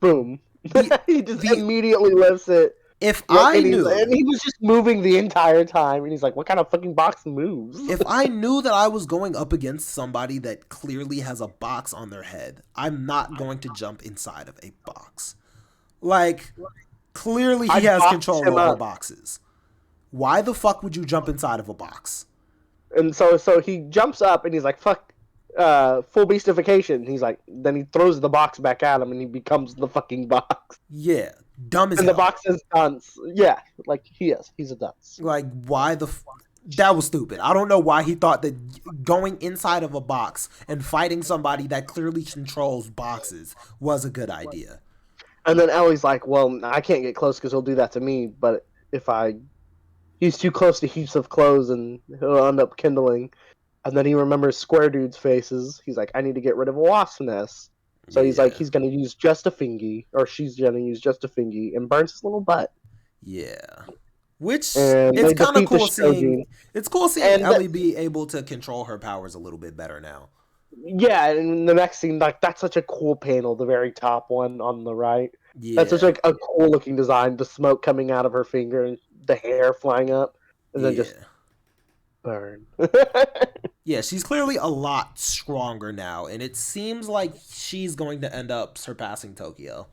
"Boom." The, He just the immediately lifts it. if Like, I and knew he was just moving the entire time. And he's like, "What kind of fucking box moves?" if I knew that I was going up against somebody that clearly has a box on their head, I'm not going to jump inside of a box. Like, clearly he I'd has box control him over up. boxes. Why the fuck would you jump inside of a box? And so he jumps up and he's like, "Fuck, full beastification." He's like, then he throws the box back at him and he becomes the fucking box. Yeah, dumb as And the hell. box is dunce. Yeah, like he is. He's a dunce. Like, why the that was stupid. I don't know why he thought that going inside of a box and fighting somebody that clearly controls boxes was a good idea. And then Ellie's like, "Well, I can't get close because he'll do that to me. But if he's too close to heaps of clothes and he'll end up kindling." And then he remembers Square Dude's faces. He's like, "I need to get rid of a wasp nest." So he's like, Yeah. he's gonna use just a fingy, or she's gonna use just a fingy, and burns his little butt. Yeah. Which and it's they kind of defeat the cool seeing. Shojin. It's cool seeing And Ellie be able to control her powers a little bit better now. yeah, and the next scene, like that's such a cool panel, the very top one on the right. That's such Yeah. like a cool looking design. The smoke coming out of her finger and the hair flying up, and then just Yeah. burn. Yeah, she's clearly a lot stronger now, and it seems like she's going to end up surpassing Tokyo.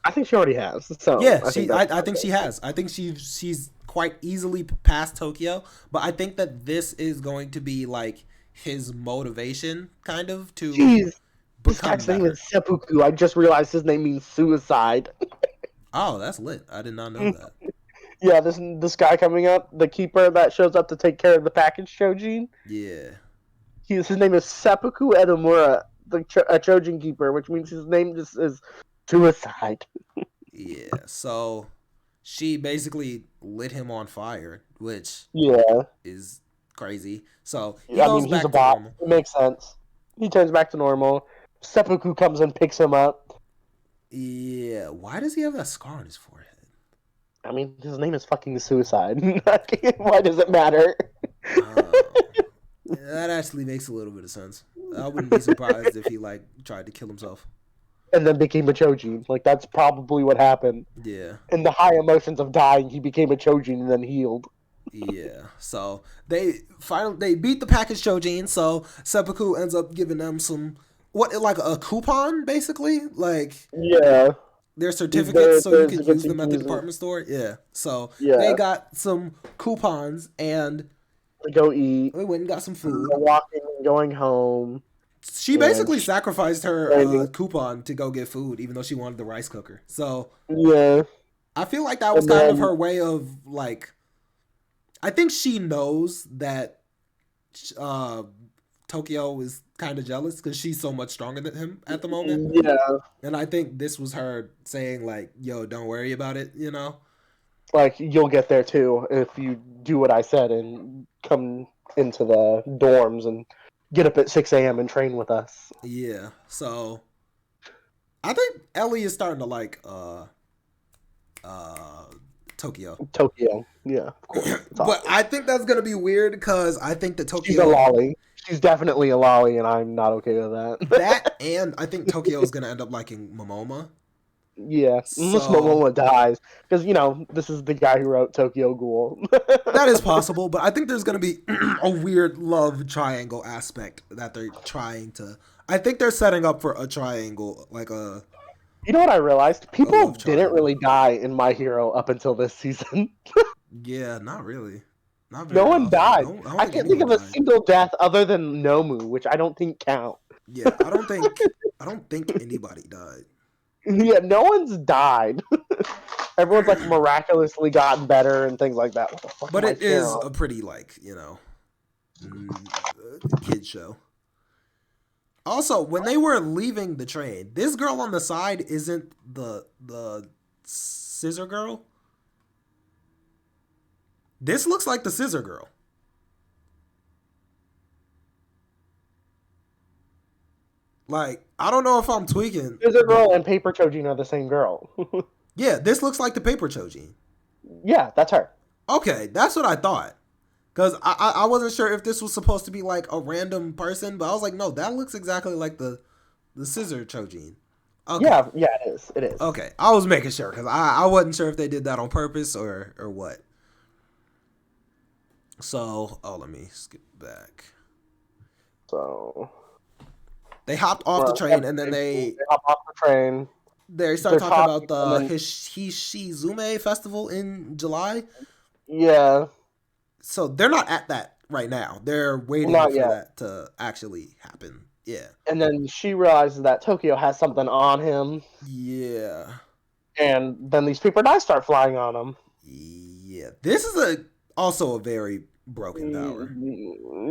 I think she already has. So Yeah, I think she. that's I think she has. I think she's quite easily past Tokyo, but I think that this is going to be like his motivation, kind of, to jeez. This become guy's name better. is Seppuku. I just realized his name means suicide. Oh, that's lit. I did not know that. Yeah, this guy coming up, the keeper that shows up to take care of the package Chojin. Yeah. His name is Seppuku Edamura, a Chojin keeper, which means his name just is suicide. Yeah. So she basically lit him on fire, which Yeah, is crazy. So he I goes mean he's a back to bot. normal. It makes sense. He turns back to normal. Seppuku comes and picks him up. Yeah. Why does he have that scar on his forehead? I mean, his name is fucking suicide. Why does it matter? Oh, that actually makes a little bit of sense. I wouldn't be surprised if he like tried to kill himself. And then became a Chojin. Like that's probably what happened. Yeah. In the high emotions of dying, he became a Chojin and then healed. Yeah. So they beat the package Chojin, so Seppuku ends up giving them some what like a coupon basically? Like Yeah. their certificates so you could Certificates use you them can at the use them. department store. Yeah. So they Yeah. got some coupons and To go eat. we went and got some And food. they're walking and going home. She And basically sacrificed her training. coupon to go get food, even though she wanted the rice cooker. So Yeah. I feel like that was And kind of then her way of like. I think she knows that uh, Tokyo is kind of jealous because she's so much stronger than him at the moment, yeah, and I think this was her saying like, "Yo, don't worry about it," you know? like you'll get there too if you do what I said and come into the dorms and get up at 6 a.m. and train with us. Yeah. So I think Ellie is starting to like uh Tokyo. Tokyo. Yeah, of course. It's But awesome. I think that's gonna be weird because I think that She's a Tokyo lolly. She's definitely a lolly, and I'm not okay with that that. and I think Tokyo is gonna end up liking Momoma. Yeah, unless So Momoa dies, because this is the guy who wrote Tokyo Ghoul. that is possible, but I think there's gonna be a weird love triangle aspect that they're trying to. I think they're setting up for a triangle, like You know what I realized? a People love didn't triangle. really die in My Hero up until this season. Yeah, not really, not No very one often. died. No, I don't I think can't think anyone of a died. single death other than Nomu, which I don't think count. Yeah, I don't think anybody died. Yeah, no one's died. Everyone's like miraculously gotten better and things like that. What the fuck But am I it is cheering a pretty like kid show. Also, when they were leaving the train, this girl on the side isn't the scissor girl. This looks like the scissor girl. Like, I don't know if I'm tweaking, Scissor but Girl and Paper Chojin are the same girl. yeah, this looks like the paper Chojin. Yeah, that's her. Okay, that's what I thought. Cause I wasn't sure if this was supposed to be like a random person, but I was like, no, that looks exactly like the scissor Chojin. Okay, Yeah, it is. It is. okay, I was making sure because I wasn't sure if they did that on purpose or what. So, let me skip back. So They hopped off the train and then they hop off the train. start They're talking about talking, the and then Hishizume festival in July. yeah, So they're not at that right now. They're waiting not for yet. that to actually happen. Yeah. And then she realizes that Tokyo has something on him, Yeah. and then these paper dice start flying on him. Yeah. This is also a very broken power.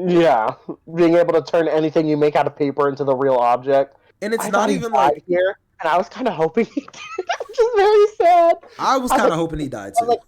Yeah, being able to turn anything you make out of paper into the real object. And it's I not thought he even died like here, and I was kind of hoping he did, which is very sad. I was I kind was of hoping he died I was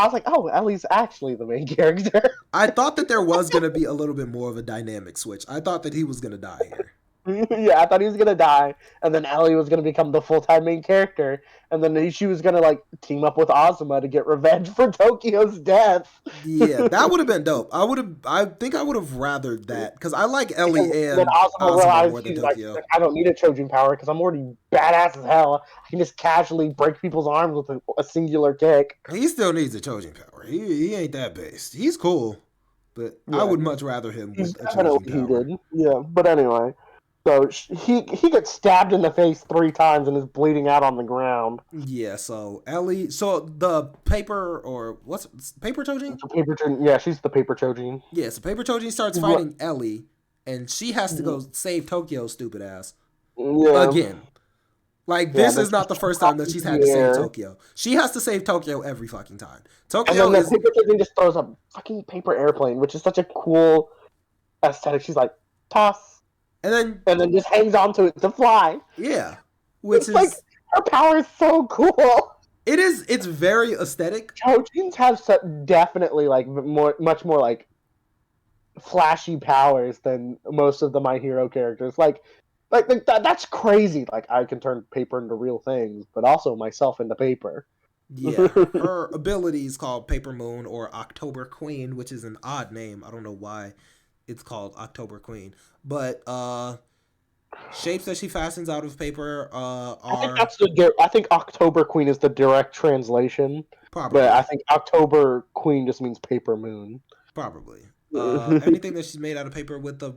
too. like, oh, Ellie's actually the main character. I thought that there was going to be a little bit more of a dynamic switch. I thought that he was going to die here. Yeah, I thought he was gonna die, and then Ellie was gonna become the full-time main character, and then she was gonna like team up with Azuma to get revenge for Tokyo's death. Yeah, that would have been dope. I think I would have rathered that because I like Ellie And then and Azuma Azuma realized more than she's like, Tokyo. I don't need a Chojin power because I'm already badass as hell. I can just casually break people's arms with a singular kick. He still needs a Chojin power. He ain't that based. He's cool, but I Yeah, would much rather him he's with a definitely Chojin power. heated. Yeah, but anyway. So he gets stabbed in the face 3 times and is bleeding out on the ground. Yeah, so Ellie, so the paper or what's paper Chojin? So paper Chojin, yeah, she's the paper Chojin. Yeah, so paper Chojin starts What? fighting Ellie, and she has to go save Tokyo's stupid ass Yeah, again. Like yeah. this is not the first time that she's had to save Tokyo. She has to save Tokyo every fucking time. And Tokyo then the is paper Chojin just throws a fucking paper airplane, which is such a cool aesthetic. She's like toss, and and then just hangs onto it to fly. yeah, which It's like is her power is so cool. it's very aesthetic. Chojins have definitely like much more like flashy powers than most of the My Hero characters. Like that's crazy. Like I can turn paper into real things, but also myself into paper. Yeah, her ability is called Paper Moon or October Queen, which is an odd name. I don't know why it's called October Queen, but shapes that she fastens out of paper are I think October Queen is the direct translation, probably but I think October Queen just means paper moon. probably anything that she's made out of paper with the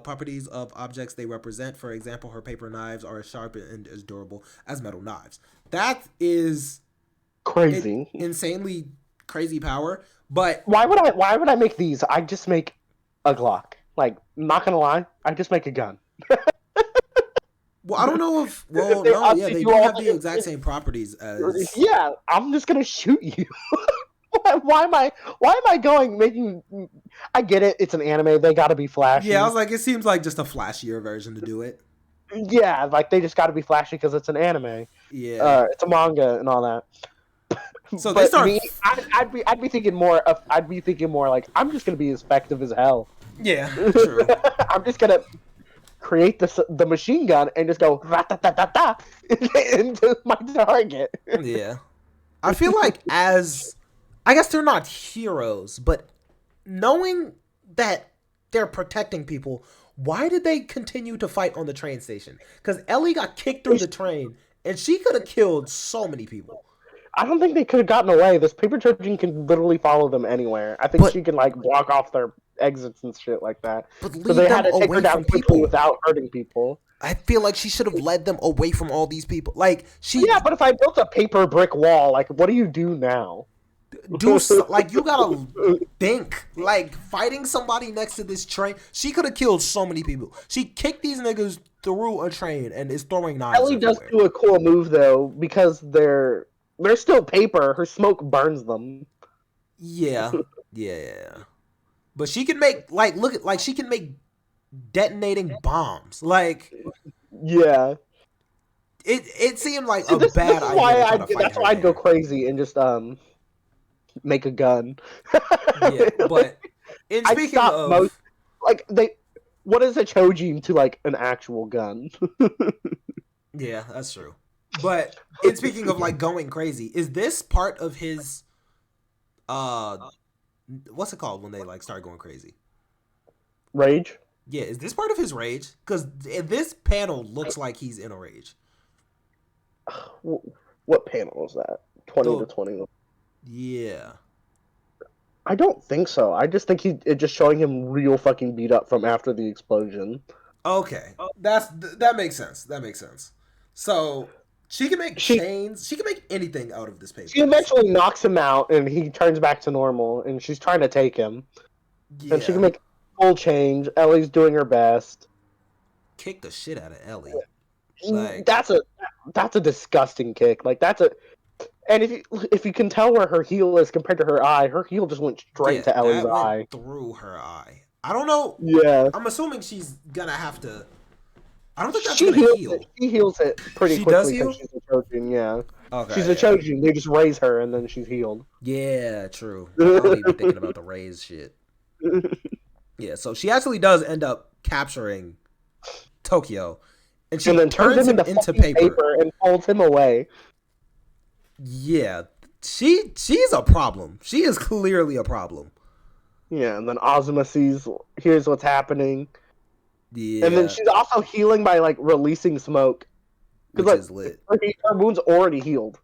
properties of objects they represent. For example, her paper knives are as sharp and as durable as metal knives. That is Crazy, insanely crazy power. But why would I make these? I just make a Glock. Like, not gonna lie, I just make a gun. well, I don't know if no, yeah, they do have the exact same properties as. Yeah, I'm just gonna shoot you. why am I going making? I get it. It's an anime. They got to be flashy. Yeah, I was like, it seems like just a flashier version to do it. Yeah, like they just got to be flashy because it's an anime. Yeah, It's a manga and all that. so But they start. I'd be thinking more of. I'd be thinking more like I'm just gonna be as effective as hell. Yeah, true. I'm just gonna create the machine gun and just go ra-ta-ta-ta-ta into my target. Yeah, I feel like I guess they're not heroes, but knowing that they're protecting people, why did they continue to fight on the train station? Because Ellie got kicked through the train, and she could have killed so many people. I don't think they could have gotten away. This paper Trojan can literally follow them anywhere. I think But- she can like block off their exits and shit like that. But So lead they had them to take her away down from quickly people. without hurting people. I feel like she should have led them away from all these people. Like she Yeah, but if I built a paper brick wall, like what do you do now? like you gotta think. Like fighting somebody next to this train, she could have killed so many people. She kicked these niggas through a train and is throwing knives Ellie does everywhere. do a cool move though because they're still paper. Her smoke burns them. Yeah. But she can make she can make detonating bombs. Like Yeah, it seemed like See, a this bad is idea. why to try to fight that's her why I'd go there. crazy and just make a gun. Yeah, but in I'd speaking stop of most like they. What is a Chojin to like an actual gun? yeah, that's true. But in speaking of like going crazy, is this part of his what's it called when they like start going crazy? Rage. Yeah, is this part of his rage? Because this panel looks like he's in a rage. What panel is that? 20 The- to 20. Yeah. I don't think so. I just think it's just showing him real fucking beat up from after the explosion. Okay, that makes sense. That makes sense. So she can make chains. She can make anything out of this paper. She eventually knocks him out, and he turns back to normal, and she's trying to take him. Yeah. And she can make full change. Ellie's doing her best. Kick the shit out of Ellie. That's a disgusting kick. Like and if you can tell where her heel is compared to her eye, her heel just went straight to Ellie's that went eye. through her eye. I don't know. Yeah. I'm assuming she's gonna have to. I don't think that's She gonna heal. heals it pretty She quickly does heal? because she's a Trojan, yeah. Okay. She's a Chojin. They just raise her and then she's healed. Yeah, true. I don't even thinking about the raise shit. Yeah, so she actually does end up capturing Tokyo, and she and then turns him into fucking paper. and folds him away. Yeah, she's a problem. She is clearly a problem. Yeah, and then Azuma hears what's happening, and then Yeah, she's also healing by like releasing smoke because which like is lit. her wound's already healed.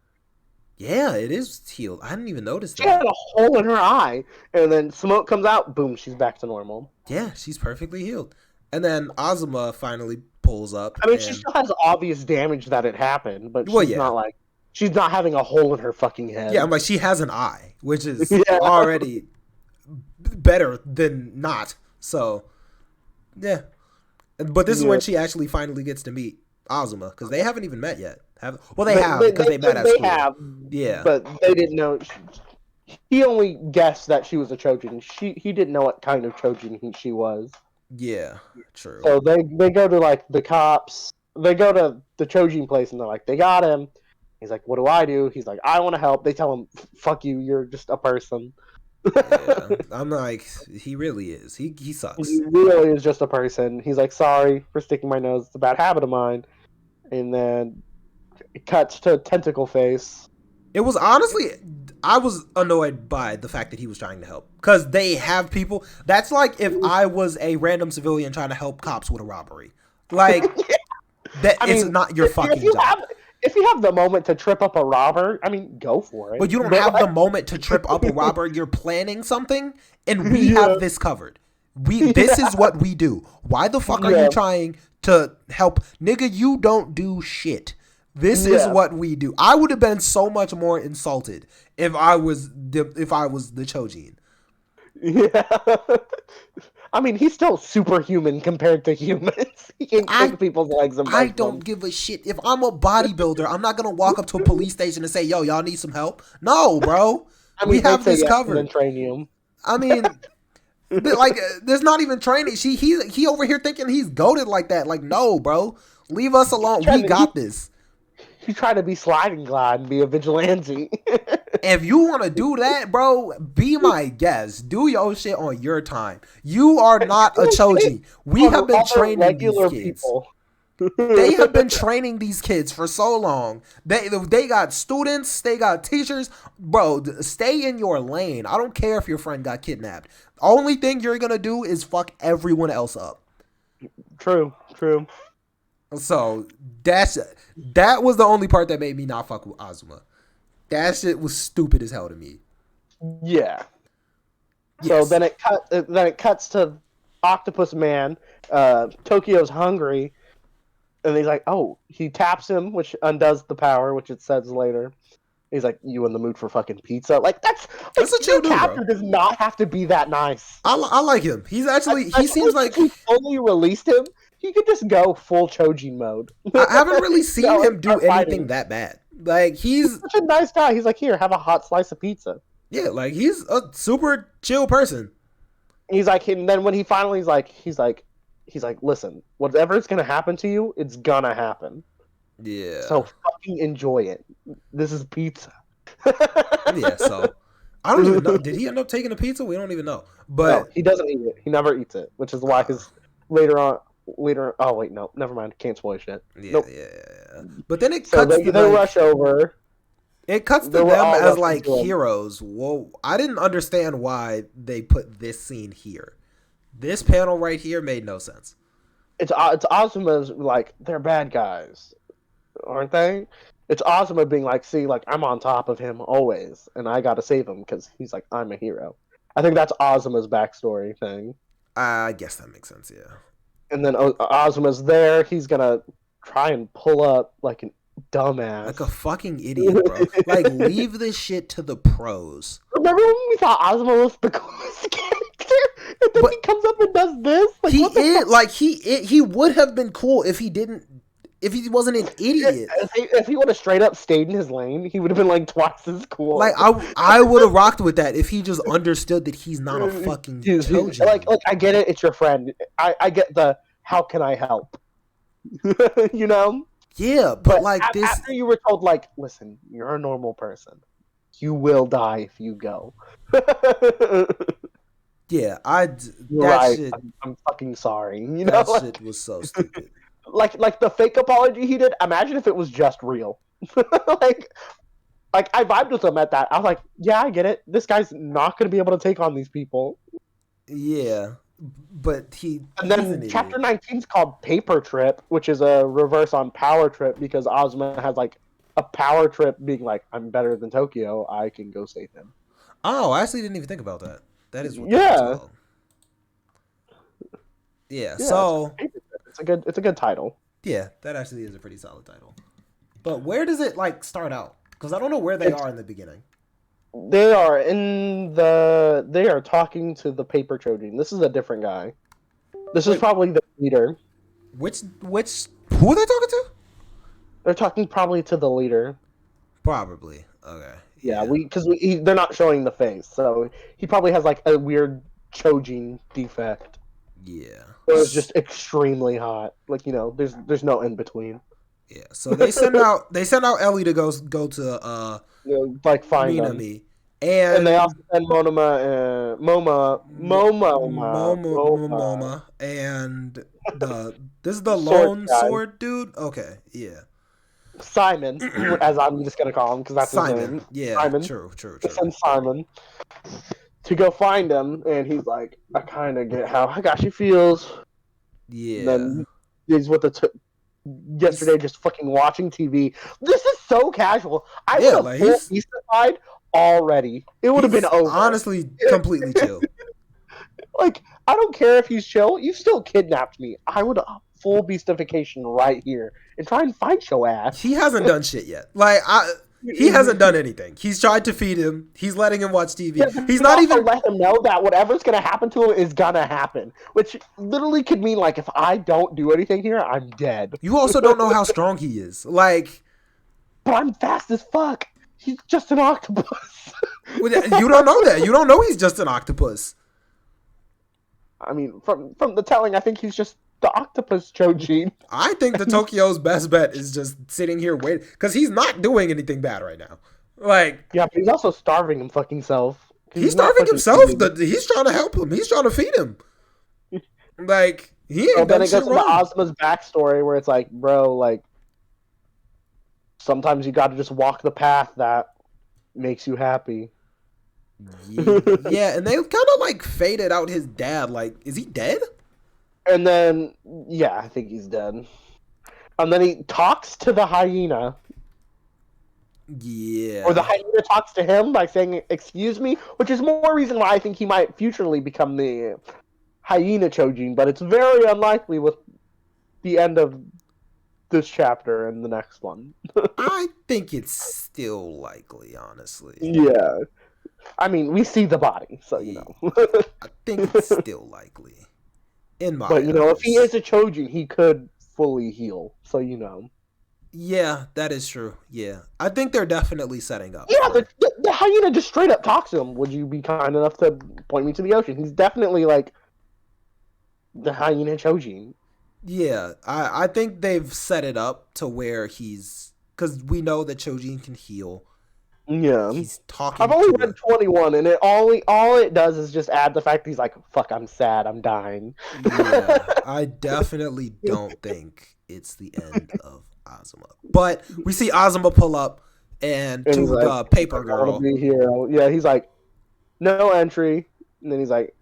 Yeah, it is healed. I didn't even notice She had that. a hole in her eye, and then smoke comes out. Boom, she's back to normal. Yeah, she's perfectly healed. And then Azuma finally pulls up, I mean, she and still has obvious damage that it happened, but well, she's yeah, not like she's not having a hole in her fucking head. yeah. I'm like, she has an eye, which is Yeah. already better than not. So, yeah. But this is when she actually finally gets to meet Azuma because they haven't even met yet. Well, they have because they met at school. Have, yeah, but they didn't know. He only guessed that she was a Chojin. He didn't know what kind of Chojin she was. yeah, true. So they go to like the cops. They go to the Chojin place and they're like, they got him. He's like, what do I do? He's like, I want to help. They tell him, fuck you, you're just a person. Yeah, I'm like, he really is. He sucks. He really is just a person. He's like, sorry for sticking my nose. It's a bad habit of mine. And then it cuts to Tentacle Face. It was honestly, I was annoyed by the fact that he was trying to help because they have people. That's like if I was a random civilian trying to help cops with a robbery. Like that, it's not your fucking job. If you have the moment to trip up a robber, I mean, go for it. But you don't have the moment to trip up a robber. You're planning something, and we have this covered. This is what we do. Why the fuck are you trying to help? Nigga, you don't do shit. This is what we do. I would have been so much more insulted if I was the Chojin. Yeah. I mean, he's still superhuman compared to humans. He can kick people's legs and I don't give a shit. If I'm a bodybuilder, I'm not gonna walk up to a police station and say, "Yo, y'all need some help." No, bro. I mean, we have this covered. And train you. I mean, like, there's not even training. He over here thinking he's goated like that. Like, no, bro. Leave us alone. We got this. You try to be sliding glide and be a vigilante. If you want to do that, bro, be my guest. Do your shit on your time. You are not a Choji. We have been training these kids. They have been training these kids for so long. They got students. They got teachers. Bro, stay in your lane. I don't care if your friend got kidnapped. Only thing you're going to do is fuck everyone else up. True. So, that was the only part that made me not fuck with Azuma. That shit was stupid as hell to me. Yeah. Yes. So then it cuts to Octopus Man. Tokyo's hungry, and he's like, "Oh," he taps him, which undoes the power, which it says later. He's like, "You in the mood for fucking pizza?" Like that's a chill dude, bro. Does not have to be that nice. I like him. He's actually he seems like he fully released him. He could just go full Chojin mode. I haven't really seen him do anything that bad. Like he's such a nice guy. He's like, here, have a hot slice of pizza. Yeah, like he's a super chill person. He's like, and then when he finally he's like, listen, whatever's gonna happen to you, it's gonna happen. Yeah. So fucking enjoy it. This is pizza. Yeah. So I don't even know. Did he end up taking the pizza? We don't even know. But no, he doesn't eat it. He never eats it, which is why his later. Oh wait, no, never mind. Can't spoil shit. Yeah, nope. yeah. But then it so cuts. They rush over. It cuts to them as like heroes. Whoa! I didn't understand why they put this scene here. This panel right here made no sense. It's Azuma's like they're bad guys, aren't they? It's Azuma being like, see, like I'm on top of him always, and I got to save him because he's like I'm a hero. I think that's Azuma's backstory thing. I guess that makes sense. Yeah. And then Azuma's there. He's gonna try and pull up like an dumbass, like a fucking idiot, bro. Like leave this shit to the pros. Remember when we thought Azuma was the coolest character, and then he comes up and does this? Like, he would have been cool if he wasn't an idiot. If he would have straight up stayed in his lane, he would have been like twice as cool. Like I would have rocked with that if he just understood that he's not a fucking Chojin. Like I get it, it's your friend. I get the how can I help? You know? Yeah, but like this after you were told like, listen, you're a normal person. You will die if you go. Yeah, You're right. Shit, I'm fucking sorry. You know, that shit was so stupid. like the fake apology he did. Imagine if it was just real. like like I vibed with him at that. I was like, yeah, I get it. This guy's not going to be able to take on these people. Yeah, but And he's an then chapter idiot. 19 is called Paper Trip, which is a reverse on Power Trip because Azuma has like a power trip being like, I'm better than Tokyo. I can go save him. Oh, I actually didn't even think about that. That is what that one's Yeah. called. Yeah. Yeah, it's So Paper Trip. It's a good title. yeah, that actually is a pretty solid title. But where does it like start out? Because I don't know where they It's are in the beginning. they are talking to the Paper Chojin. This is a different guy. This is Wait, probably the leader. which who are they talking to? They're talking probably to the leader. Probably. Okay. Yeah, Yeah. because they're not showing the face, so he probably has like a weird Chojin defect, Yeah. or it's just extremely hot. Like there's no in between. Yeah. So they send out Ellie to go to Like find them, Minami, and they and also send Moma, Moma, and this is the sword lone guy, sword dude. Okay. Yeah. Simon, as I'm just gonna call him because that's his Simon. name. Yeah. Simon. True. True. They True. send Simon to go find him, and he's like, I kind of get how Hagashi feels. And Yeah. then he's with yesterday just fucking watching TV. This is so casual. I would Yeah. have Like full beastified already. It would have been he's over. honestly completely chill. Like, I don't care if he's chill. You still kidnapped me. I would full beastification right here and try and fight your ass. He hasn't done shit yet. He hasn't done anything. He's tried to feed him. He's letting him watch TV. Yeah, He's not even let him know that whatever's gonna happen to him is gonna happen, which literally could mean like if I don't do anything here, I'm dead. You also don't know how strong he is. Like, But I'm fast as fuck. He's just an octopus. you don't know that. You don't know he's just an octopus. I mean, from the telling, I think he's just the octopus Chojin. I think the Tokyo's best bet is just sitting here waiting because he's not doing anything bad right now. Like, Yeah, but he's also starving him fucking self. he's not starving fucking himself. feeding. He's trying to help him. He's trying to feed him. Like, he So ain't then done it goes shit into wrong. Asuma's backstory where it's like, bro, like sometimes you got to just walk the path that makes you happy. Yeah, and they kind of like faded out his dad. Like, is he dead? And then, yeah, I think he's dead. And then he talks to the hyena, Yeah. or the hyena talks to him by saying, "Excuse me," which is more reason why I think he might futurely become the hyena Chojin. But it's very unlikely with the end of this chapter and the next one. I think it's still likely, honestly. Yeah, I mean, we see the body, so I think it's still likely. In my But if he eyes. is a Chojin, he could fully heal. So Yeah, that is true. Yeah. I think they're definitely setting up. Yeah, for- the hyena just straight up talks to him. Would you be kind enough to point me to the ocean? He's definitely like the hyena Chojin. Yeah, I think they've set it up to where he's because we know that Chojin can heal. Yeah. He's talking I've only to read it. 21, and all it does is just add the fact that he's like, fuck, I'm sad, I'm dying. Yeah, I definitely don't think it's the end of Azuma. But we see Azuma pull up and And to he's the like, paper I want girl. to be a hero. Yeah, he's like, no entry. And then he's like,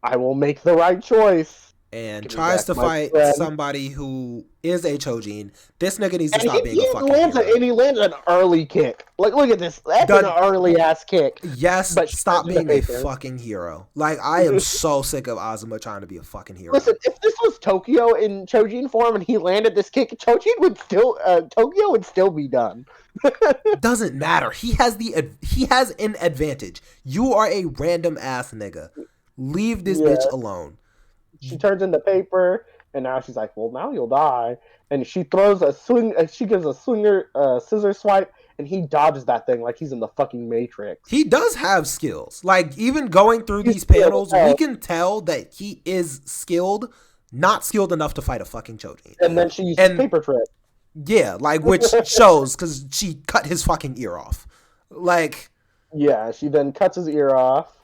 I will make the right choice. And Give me tries back to my fight friend. somebody who is a Chojin. This nigga needs to And stop being a fucking lands hero. and he lands an early kick. Like, look at this. That's an early ass kick. Yes, But she stop turns into being a paper. fucking hero. Like, I am so sick of Azuma trying to be a fucking hero. Listen, if this was Tokyo in Chojin form and he landed this kick, Tokyo would still be done. Doesn't matter. He has an advantage. You are a random ass nigga. Leave this bitch alone. She turns into paper, and now she's like, well, now you'll die. And she throws a swing. She gives a scissor swipe, and he dodges that thing like he's in the fucking Matrix. He does have skills. Like, even going through these panels, we can tell that he is skilled, not skilled enough to fight a fucking Chojin. And then she uses paper trip. Yeah, like, which shows because she cut his fucking ear off. Like, yeah, she then cuts his ear off.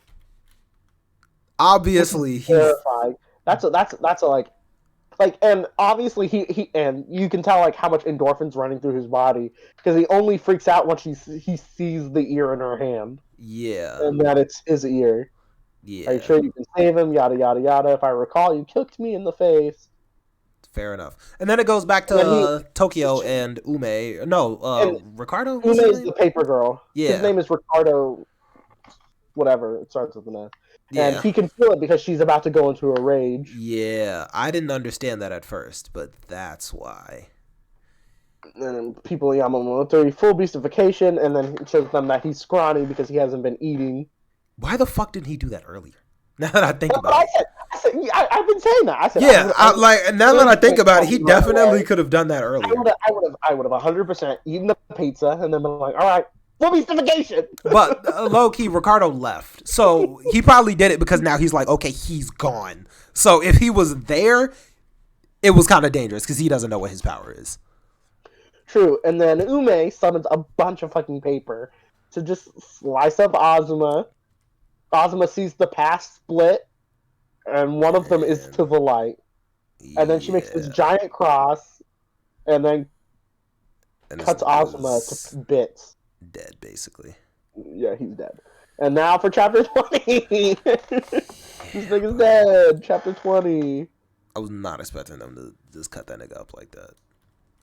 Obviously, he's terrifying. That's a like Like, and obviously he and you can tell like how much endorphins running through his body because he only freaks out once he sees the ear in her hand Yeah. and that it's his ear. Are you Yeah. sure you can save him? Yada yada yada. If I recall, you kicked me in the face. Fair enough. And then it goes back And then to Tokyo and Ume. No, and Ricardo? What's Ume his is name? the paper girl. His Yeah. name is Ricardo. Whatever it starts with an S. And Yeah. he can feel it because she's about to go into a rage. Yeah. I didn't understand that at first, but that's why. And people Yamamoto through full beastification, and then it shows them that he's scrawny because he hasn't been eating. Why the fuck didn't he do that earlier? Now that I think That's what about it. I said yeah, I've been saying that. I said, Yeah, now that I think about it, he definitely could have done that earlier. I would have 100% eaten the pizza and then been like, all right, full beastification. But low key, Ricardo left, so he probably did it because now he's like, okay, he's gone. So if he was there, it was kind of dangerous because he doesn't know what his power is. True, and then Ume summons a bunch of fucking paper to just slice up Azuma. Azuma sees the path split, and one of them is to the light. And then she makes this giant cross, and then cuts Azuma to bits. Dead, basically. Yeah, he's dead. And now for chapter 20! This nigga's dead! Chapter 20. I was not expecting them to just cut that nigga up like that.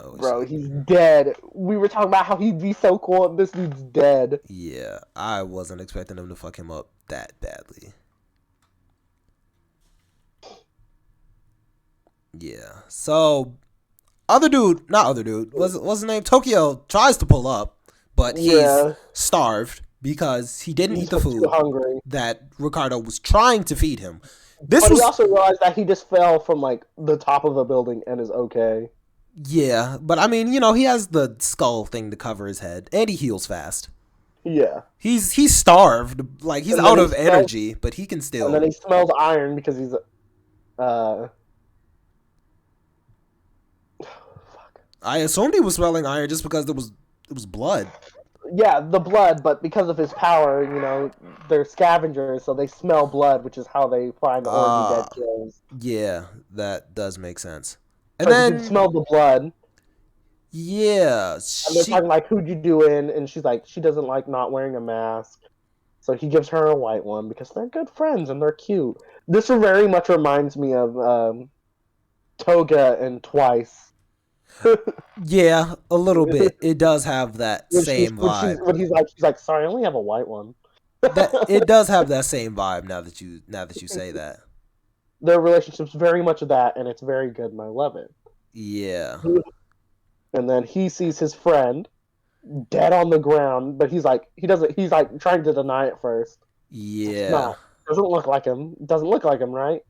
Oh, bro, he's dead. We were talking about how he'd be so cool, and this dude's dead. Yeah, I wasn't expecting them to fuck him up that badly. Yeah, so not other dude, what's his name? Tokyo tries to pull up, but he's starved because he didn't eat the food that Ricardo was trying to feed him. He also realized that he just fell from like the top of a building and is okay. Yeah, but I mean, he has the skull thing to cover his head, and he heals fast. Yeah. He's starved, like he's out of energy, but he can still. And then he smells iron because he's I assumed he was smelling iron just because it was blood. Yeah, the blood, but because of his power, they're scavengers, so they smell blood, which is how they find already dead kills. Yeah, that does make sense. And so then you can smell the blood. Yeah. And they're talking like, who'd you do in? And she's like, she doesn't like not wearing a mask. So he gives her a white one because they're good friends and they're cute. This very much reminds me of Toga and Twice. Yeah, a little bit. It does have that same vibe. When she's like, sorry, I only have a white one. It does have that same vibe now that you say that. Their relationship's very much of that, and it's very good, and I love it. Yeah. And then he sees his friend dead on the ground, but he's like trying to deny it first. Yeah. No, doesn't look like him. Doesn't look like him, right?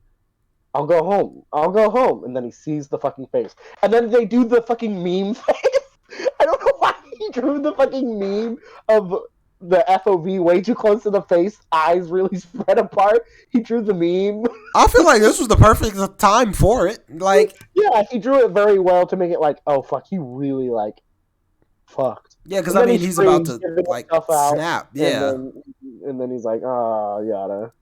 I'll go home. And then he sees the fucking face. And then they do the fucking meme face. I don't know why he drew the fucking meme of the FOV way too close to the face, eyes really spread apart. He drew the meme. I feel like this was the perfect time for it. Like, yeah, he drew it very well to make it like, oh fuck, he really like fucked. Yeah, because I mean, he's about to like snap. Yeah, and then he's like, ah, yada.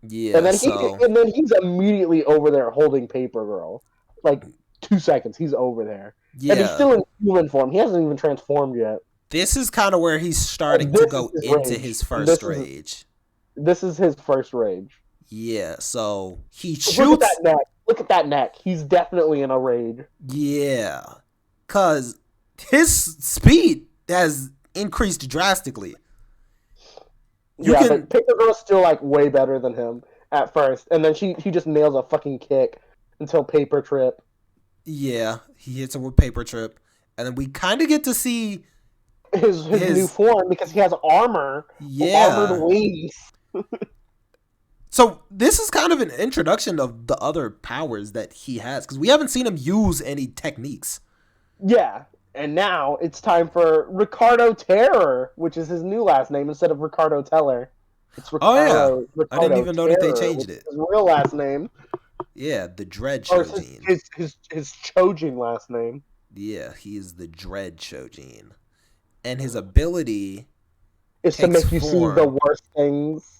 Yeah, and then he's immediately over there holding Paper Girl. Like 2 seconds, he's over there. Yeah, and he's still in human form. He hasn't even transformed yet. This is kind of where he's starting to go into his first rage. This is his first rage. Yeah, so he shoots. Look at that neck. Look at that neck. He's definitely in a rage. Yeah, because his speed has increased drastically. But Paper Girl's still like way better than him at first, and then he just nails a fucking kick until Paper Trip. Yeah, he hits her with Paper Trip, and then we kind of get to see his new form because he has armor. Yeah, armored wings. So this is kind of an introduction of the other powers that he has, because we haven't seen him use any techniques. Yeah, and now it's time for Ricardo Terror, which is his new last name instead of Ricardo Teller. It's Ricardo. Ricardo I didn't even know that they changed it. His real last name. Yeah, the Dread Chojin. His Chojin last name. Yeah, he is the Dread Chojin, and his ability is to make you see the worst things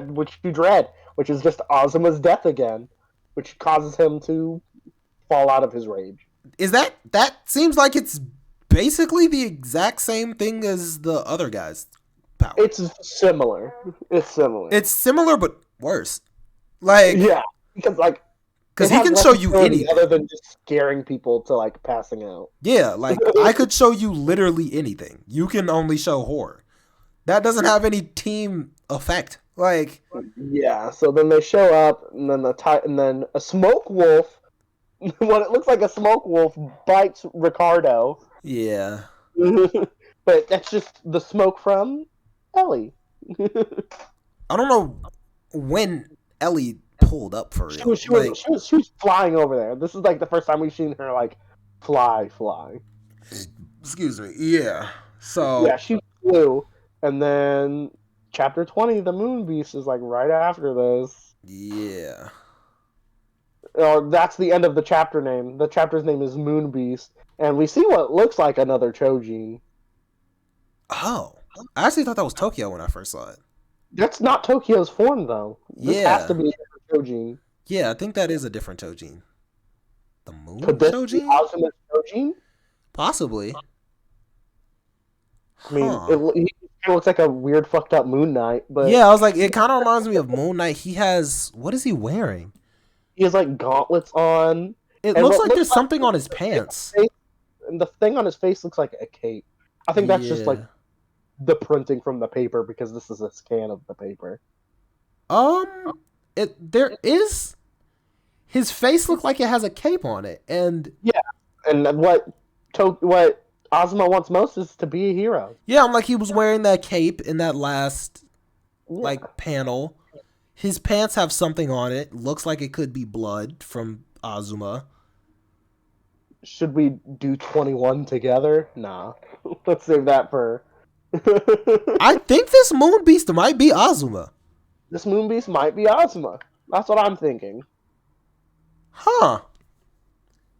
which you dread, which is just Azuma's death again, which causes him to fall out of his rage. That seems like it's basically the exact same thing as the other guy's power. It's similar. It's similar. It's similar but worse. Like, yeah, because like because it he has can less show you utility anything. other than just scaring people to like passing out. Yeah, like I could show you literally anything. You can only show horror. That doesn't have any team effect. Like, Yeah. So then they show up, and then and then a smoke wolf. What it looks like a smoke wolf bites Ricardo. yeah. But that's just the smoke from Ellie. I don't know when Ellie pulled up for real. She was flying over there. This is like the first time we've seen her like fly. Excuse me. Yeah. So Yeah, she flew, and then chapter 20, the Moon Beast, is like right after this. yeah. That's the end of the chapter name. The chapter's name is Moon Beast, and we see what looks like another Chojin. Oh, I actually thought that was Tokyo when I first saw it. That's not Tokyo's form though. This has to be a different Chojin. Yeah, I think that is a different Chojin. The Moon Could this be Chojin? Azuma's Chojin? Possibly. I mean, he looks like a weird, fucked up Moon Knight, but yeah, I was like, it kind of reminds me of Moon Knight. He has, what is he wearing? he has like gauntlets on. It And looks what like there's something on his pants. And the thing on his face looks like a cape. I think that's just like the printing from the paper because this is a scan of the paper. There is, his face looked like it has a cape on it, and yeah, and what Azuma wants most is to be a hero. Yeah, I'm like, he was wearing that cape in that last like panel. His pants have something on it. Looks like it could be blood from Azuma. Should we do 21 together? Nah. Let's save that for... I think this Moon Beast might be Azuma. This Moon Beast might be Azuma. That's what I'm thinking. Huh.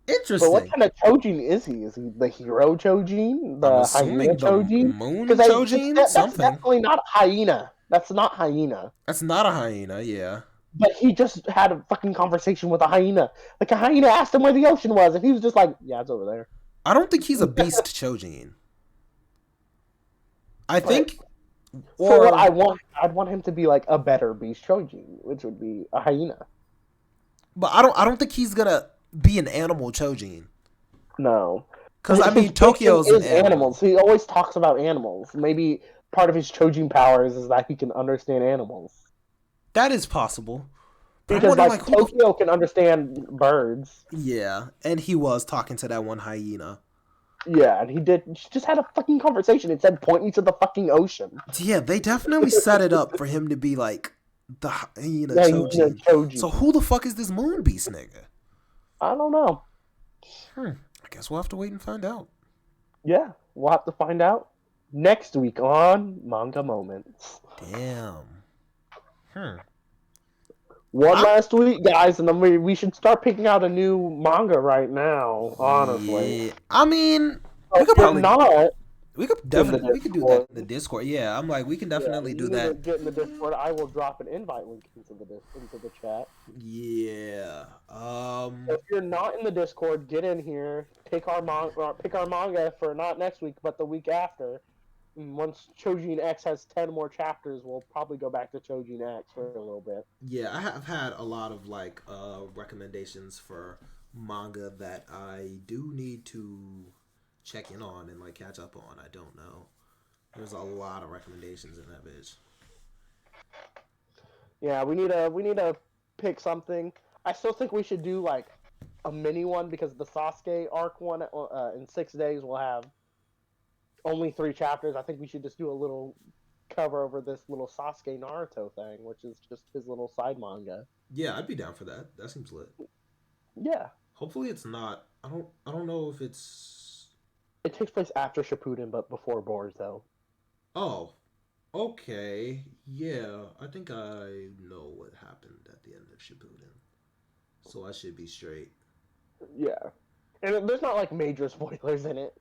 Interesting. But what kind of Chojin is he? Is he the hero Chojin? The hyena Chojin? Moon Chojin? That's Something. definitely not hyena. That's not hyena. That's not a hyena, yeah. But he just had a fucking conversation with a hyena. Like, a hyena asked him where the ocean was, and he was just like, yeah, it's over there. I don't think he's a beast Chojin. I think... For what I want, I'd want him to be like a better beast Chojin, which would be a hyena. But I don't think he's gonna be an animal Chojin. No. Because, I mean, Tokyo's an animal. Animals. He always talks about animals. Maybe part of his Chojin powers is that he can understand animals. That is possible. But because like Tokyo can understand birds. Yeah, and he was talking to that one hyena. Yeah, and he just had a fucking conversation. It said, point me to the fucking ocean. Yeah, they definitely set it up for him to be like the hyena Chojin. So who the fuck is this Moon Beast nigga? I don't know. I guess we'll have to wait and find out. Yeah, we'll have to find out next week on Manga Moments. Damn. One last week, guys, and then we should start picking out a new manga right now, honestly. Yeah. I mean, we could probably not. We could definitely do that in the Discord. Yeah, I'm like, we can definitely do that. Get in the Discord. I will drop an invite link into the chat. Yeah. So if you're not in the Discord, get in here. Pick our manga for not next week, but the week after. And once Chojin X has 10 more chapters, we'll probably go back to Chojin X for a little bit. Yeah, I have had a lot of like recommendations for manga that I do need to check in on and like catch up on. I don't know. There's a lot of recommendations in that bitch. Yeah, we need to pick something. I still think we should do like a mini one because the Sasuke arc one in 6 days will have only 3 chapters. I think we should just do a little cover over this little Sasuke Naruto thing, which is just his little side manga. Yeah, I'd be down for that. That seems lit. Yeah. Hopefully it's not. I don't know if it's. It takes place after Shippuden, but before Boruto. Oh, okay. Yeah, I think I know what happened at the end of Shippuden, so I should be straight. Yeah, and there's not like major spoilers in it.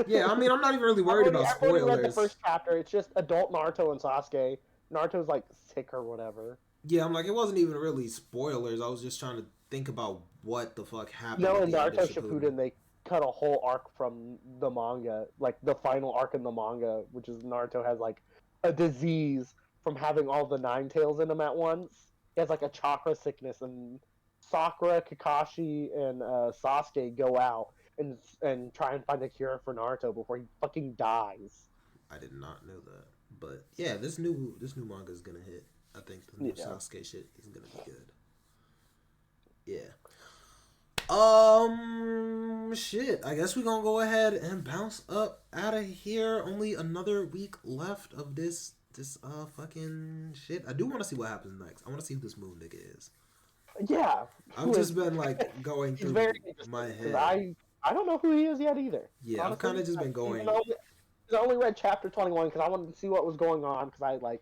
Yeah, I mean, I'm not even really worried about spoilers. I've read the first chapter. It's just adult Naruto and Sasuke. Naruto's like sick or whatever. Yeah, I'm like, it wasn't even really spoilers. I was just trying to think about what the fuck happened No, at in the end of Naruto Shippuden. Shippuden, they cut a whole arc from the manga, like the final arc in the manga, which is Naruto has like a disease from having all the nine tails in him at once. He has like a chakra sickness, and Sakura, Kakashi, and Sasuke go out and try and find a cure for Naruto before he fucking dies. I did not know that. But yeah, this new manga is gonna hit. I think the new Yeah. Sasuke shit is gonna be good. Yeah. Shit. I guess we're gonna go ahead and bounce up out of here. Only another week left of this fucking shit. I do want to see what happens next. I want to see who this moon nigga is. Yeah, I've just been like going he's through very my interesting, head. I don't know who he is yet either. Yeah, I've Honestly, kind of just been going. I only read chapter 21 because I wanted to see what was going on because I like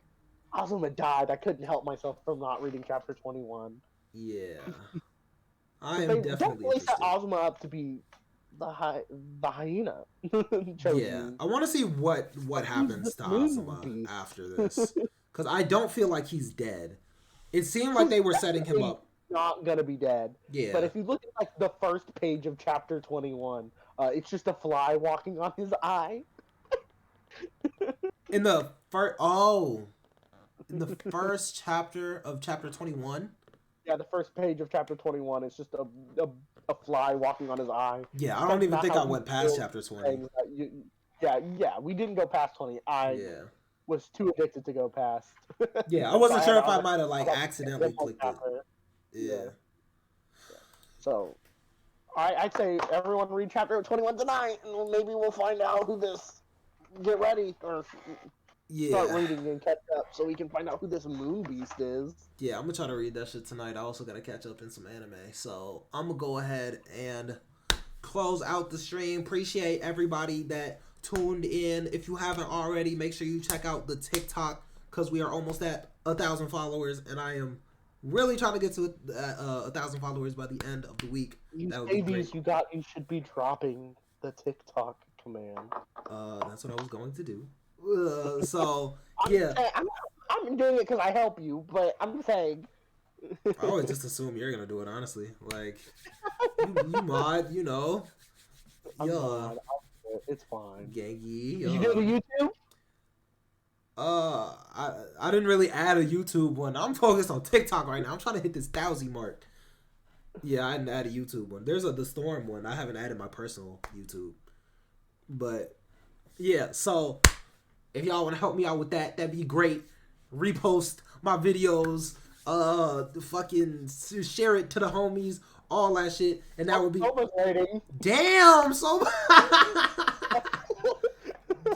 Azuma died. I couldn't help myself from not reading chapter 21. Yeah, I am They definitely definitely set interested. Azuma up to be the hyena. Yeah, I want to see what He's happens the to moon Azuma beast. after this, because I don't feel like he's dead. It seemed like they were setting him up. Not gonna be dead. But Yeah, if you look at like the first page of chapter 21, it's just a fly walking on his eye. in the first chapter of chapter 21. Yeah, the first page of chapter 21 is just a fly walking on his eye. Yeah, I don't That's even not think how I he went past feels chapter 20. things that yeah, we didn't go past 20. I Yeah, was too addicted to go past. yeah, I So wasn't I sure had if I other might have like like accidentally one more clicked it. chapter. Yeah. Yeah. So I'd say everyone read chapter 21 tonight, and maybe we'll find out who this. Get ready or start Yeah. reading and catch up so we can find out who this moon beast is. Yeah, I'm gonna try to read that shit tonight. I also gotta catch up in some anime. So I'm gonna go ahead and close out the stream. Appreciate everybody that tuned in. If you haven't already, make sure you check out the TikTok because we are almost at 1,000 followers, and I am really trying to get to 1,000 followers by the end of the week. You That would be great. you should be dropping the TikTok command. That's what I was going to do. So I'm, yeah, saying, I'm doing it because I help you, but I'm saying. I always just assume you're gonna do it. Honestly, like you mod, you know, I'm yeah, not. It's fine. Gangy. Did you do the YouTube? I didn't really add a YouTube one. I'm focused on TikTok right now. I'm trying to hit this 1,000 mark. Yeah, I didn't add a YouTube one. There's the Storm one. I haven't added my personal YouTube. But yeah, so if y'all want to help me out with that, that'd be great. Repost my videos, fucking share it to the homies, all that shit, and that would be damn Soba.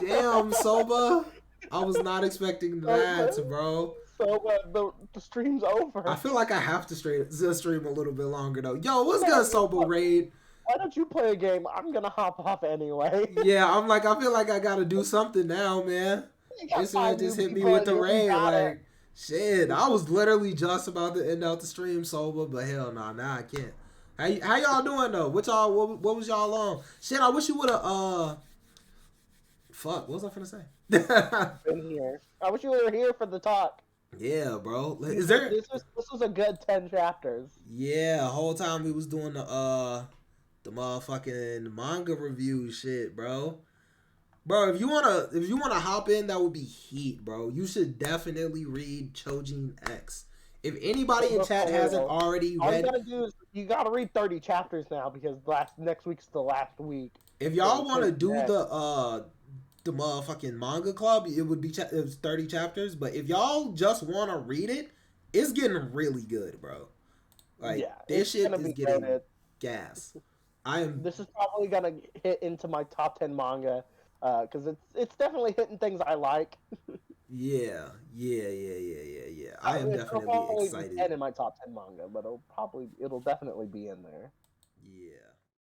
Damn Soba. I was not expecting that, bro. So the stream's over. I feel like I have to stream a little bit longer though. Yo, what's good, Soba Raid? Why don't you play a game? I'm gonna hop off anyway. Yeah, I feel like I gotta do something now, man. This man just hit me with the raid. Like, shit, I was literally just about to end out the stream, Soba, but hell no, now I can't. How y'all doing though? What was y'all on? Shit, I wish you would have fuck, what was I finna say? Been here. I wish you were here for the talk. Yeah, bro. Is there this was a good 10 chapters. Yeah, the whole time we was doing the motherfucking manga review shit, bro. Bro, if you wanna hop in, that would be heat, bro. You should definitely read Chojin X. If anybody in chat hasn't already read, all you gotta do is you gotta read 30 chapters now because next week's the last week. If y'all want to do the motherfucking manga club, it would be it was 30 chapters. But if y'all just want to read it, it's getting really good, bro. Like this shit is getting gas. This is probably gonna hit into my top 10 manga because it's definitely hitting things I like. Yeah. I am definitely excited. 10 in my top 10 manga, but it'll definitely be in there. Yeah.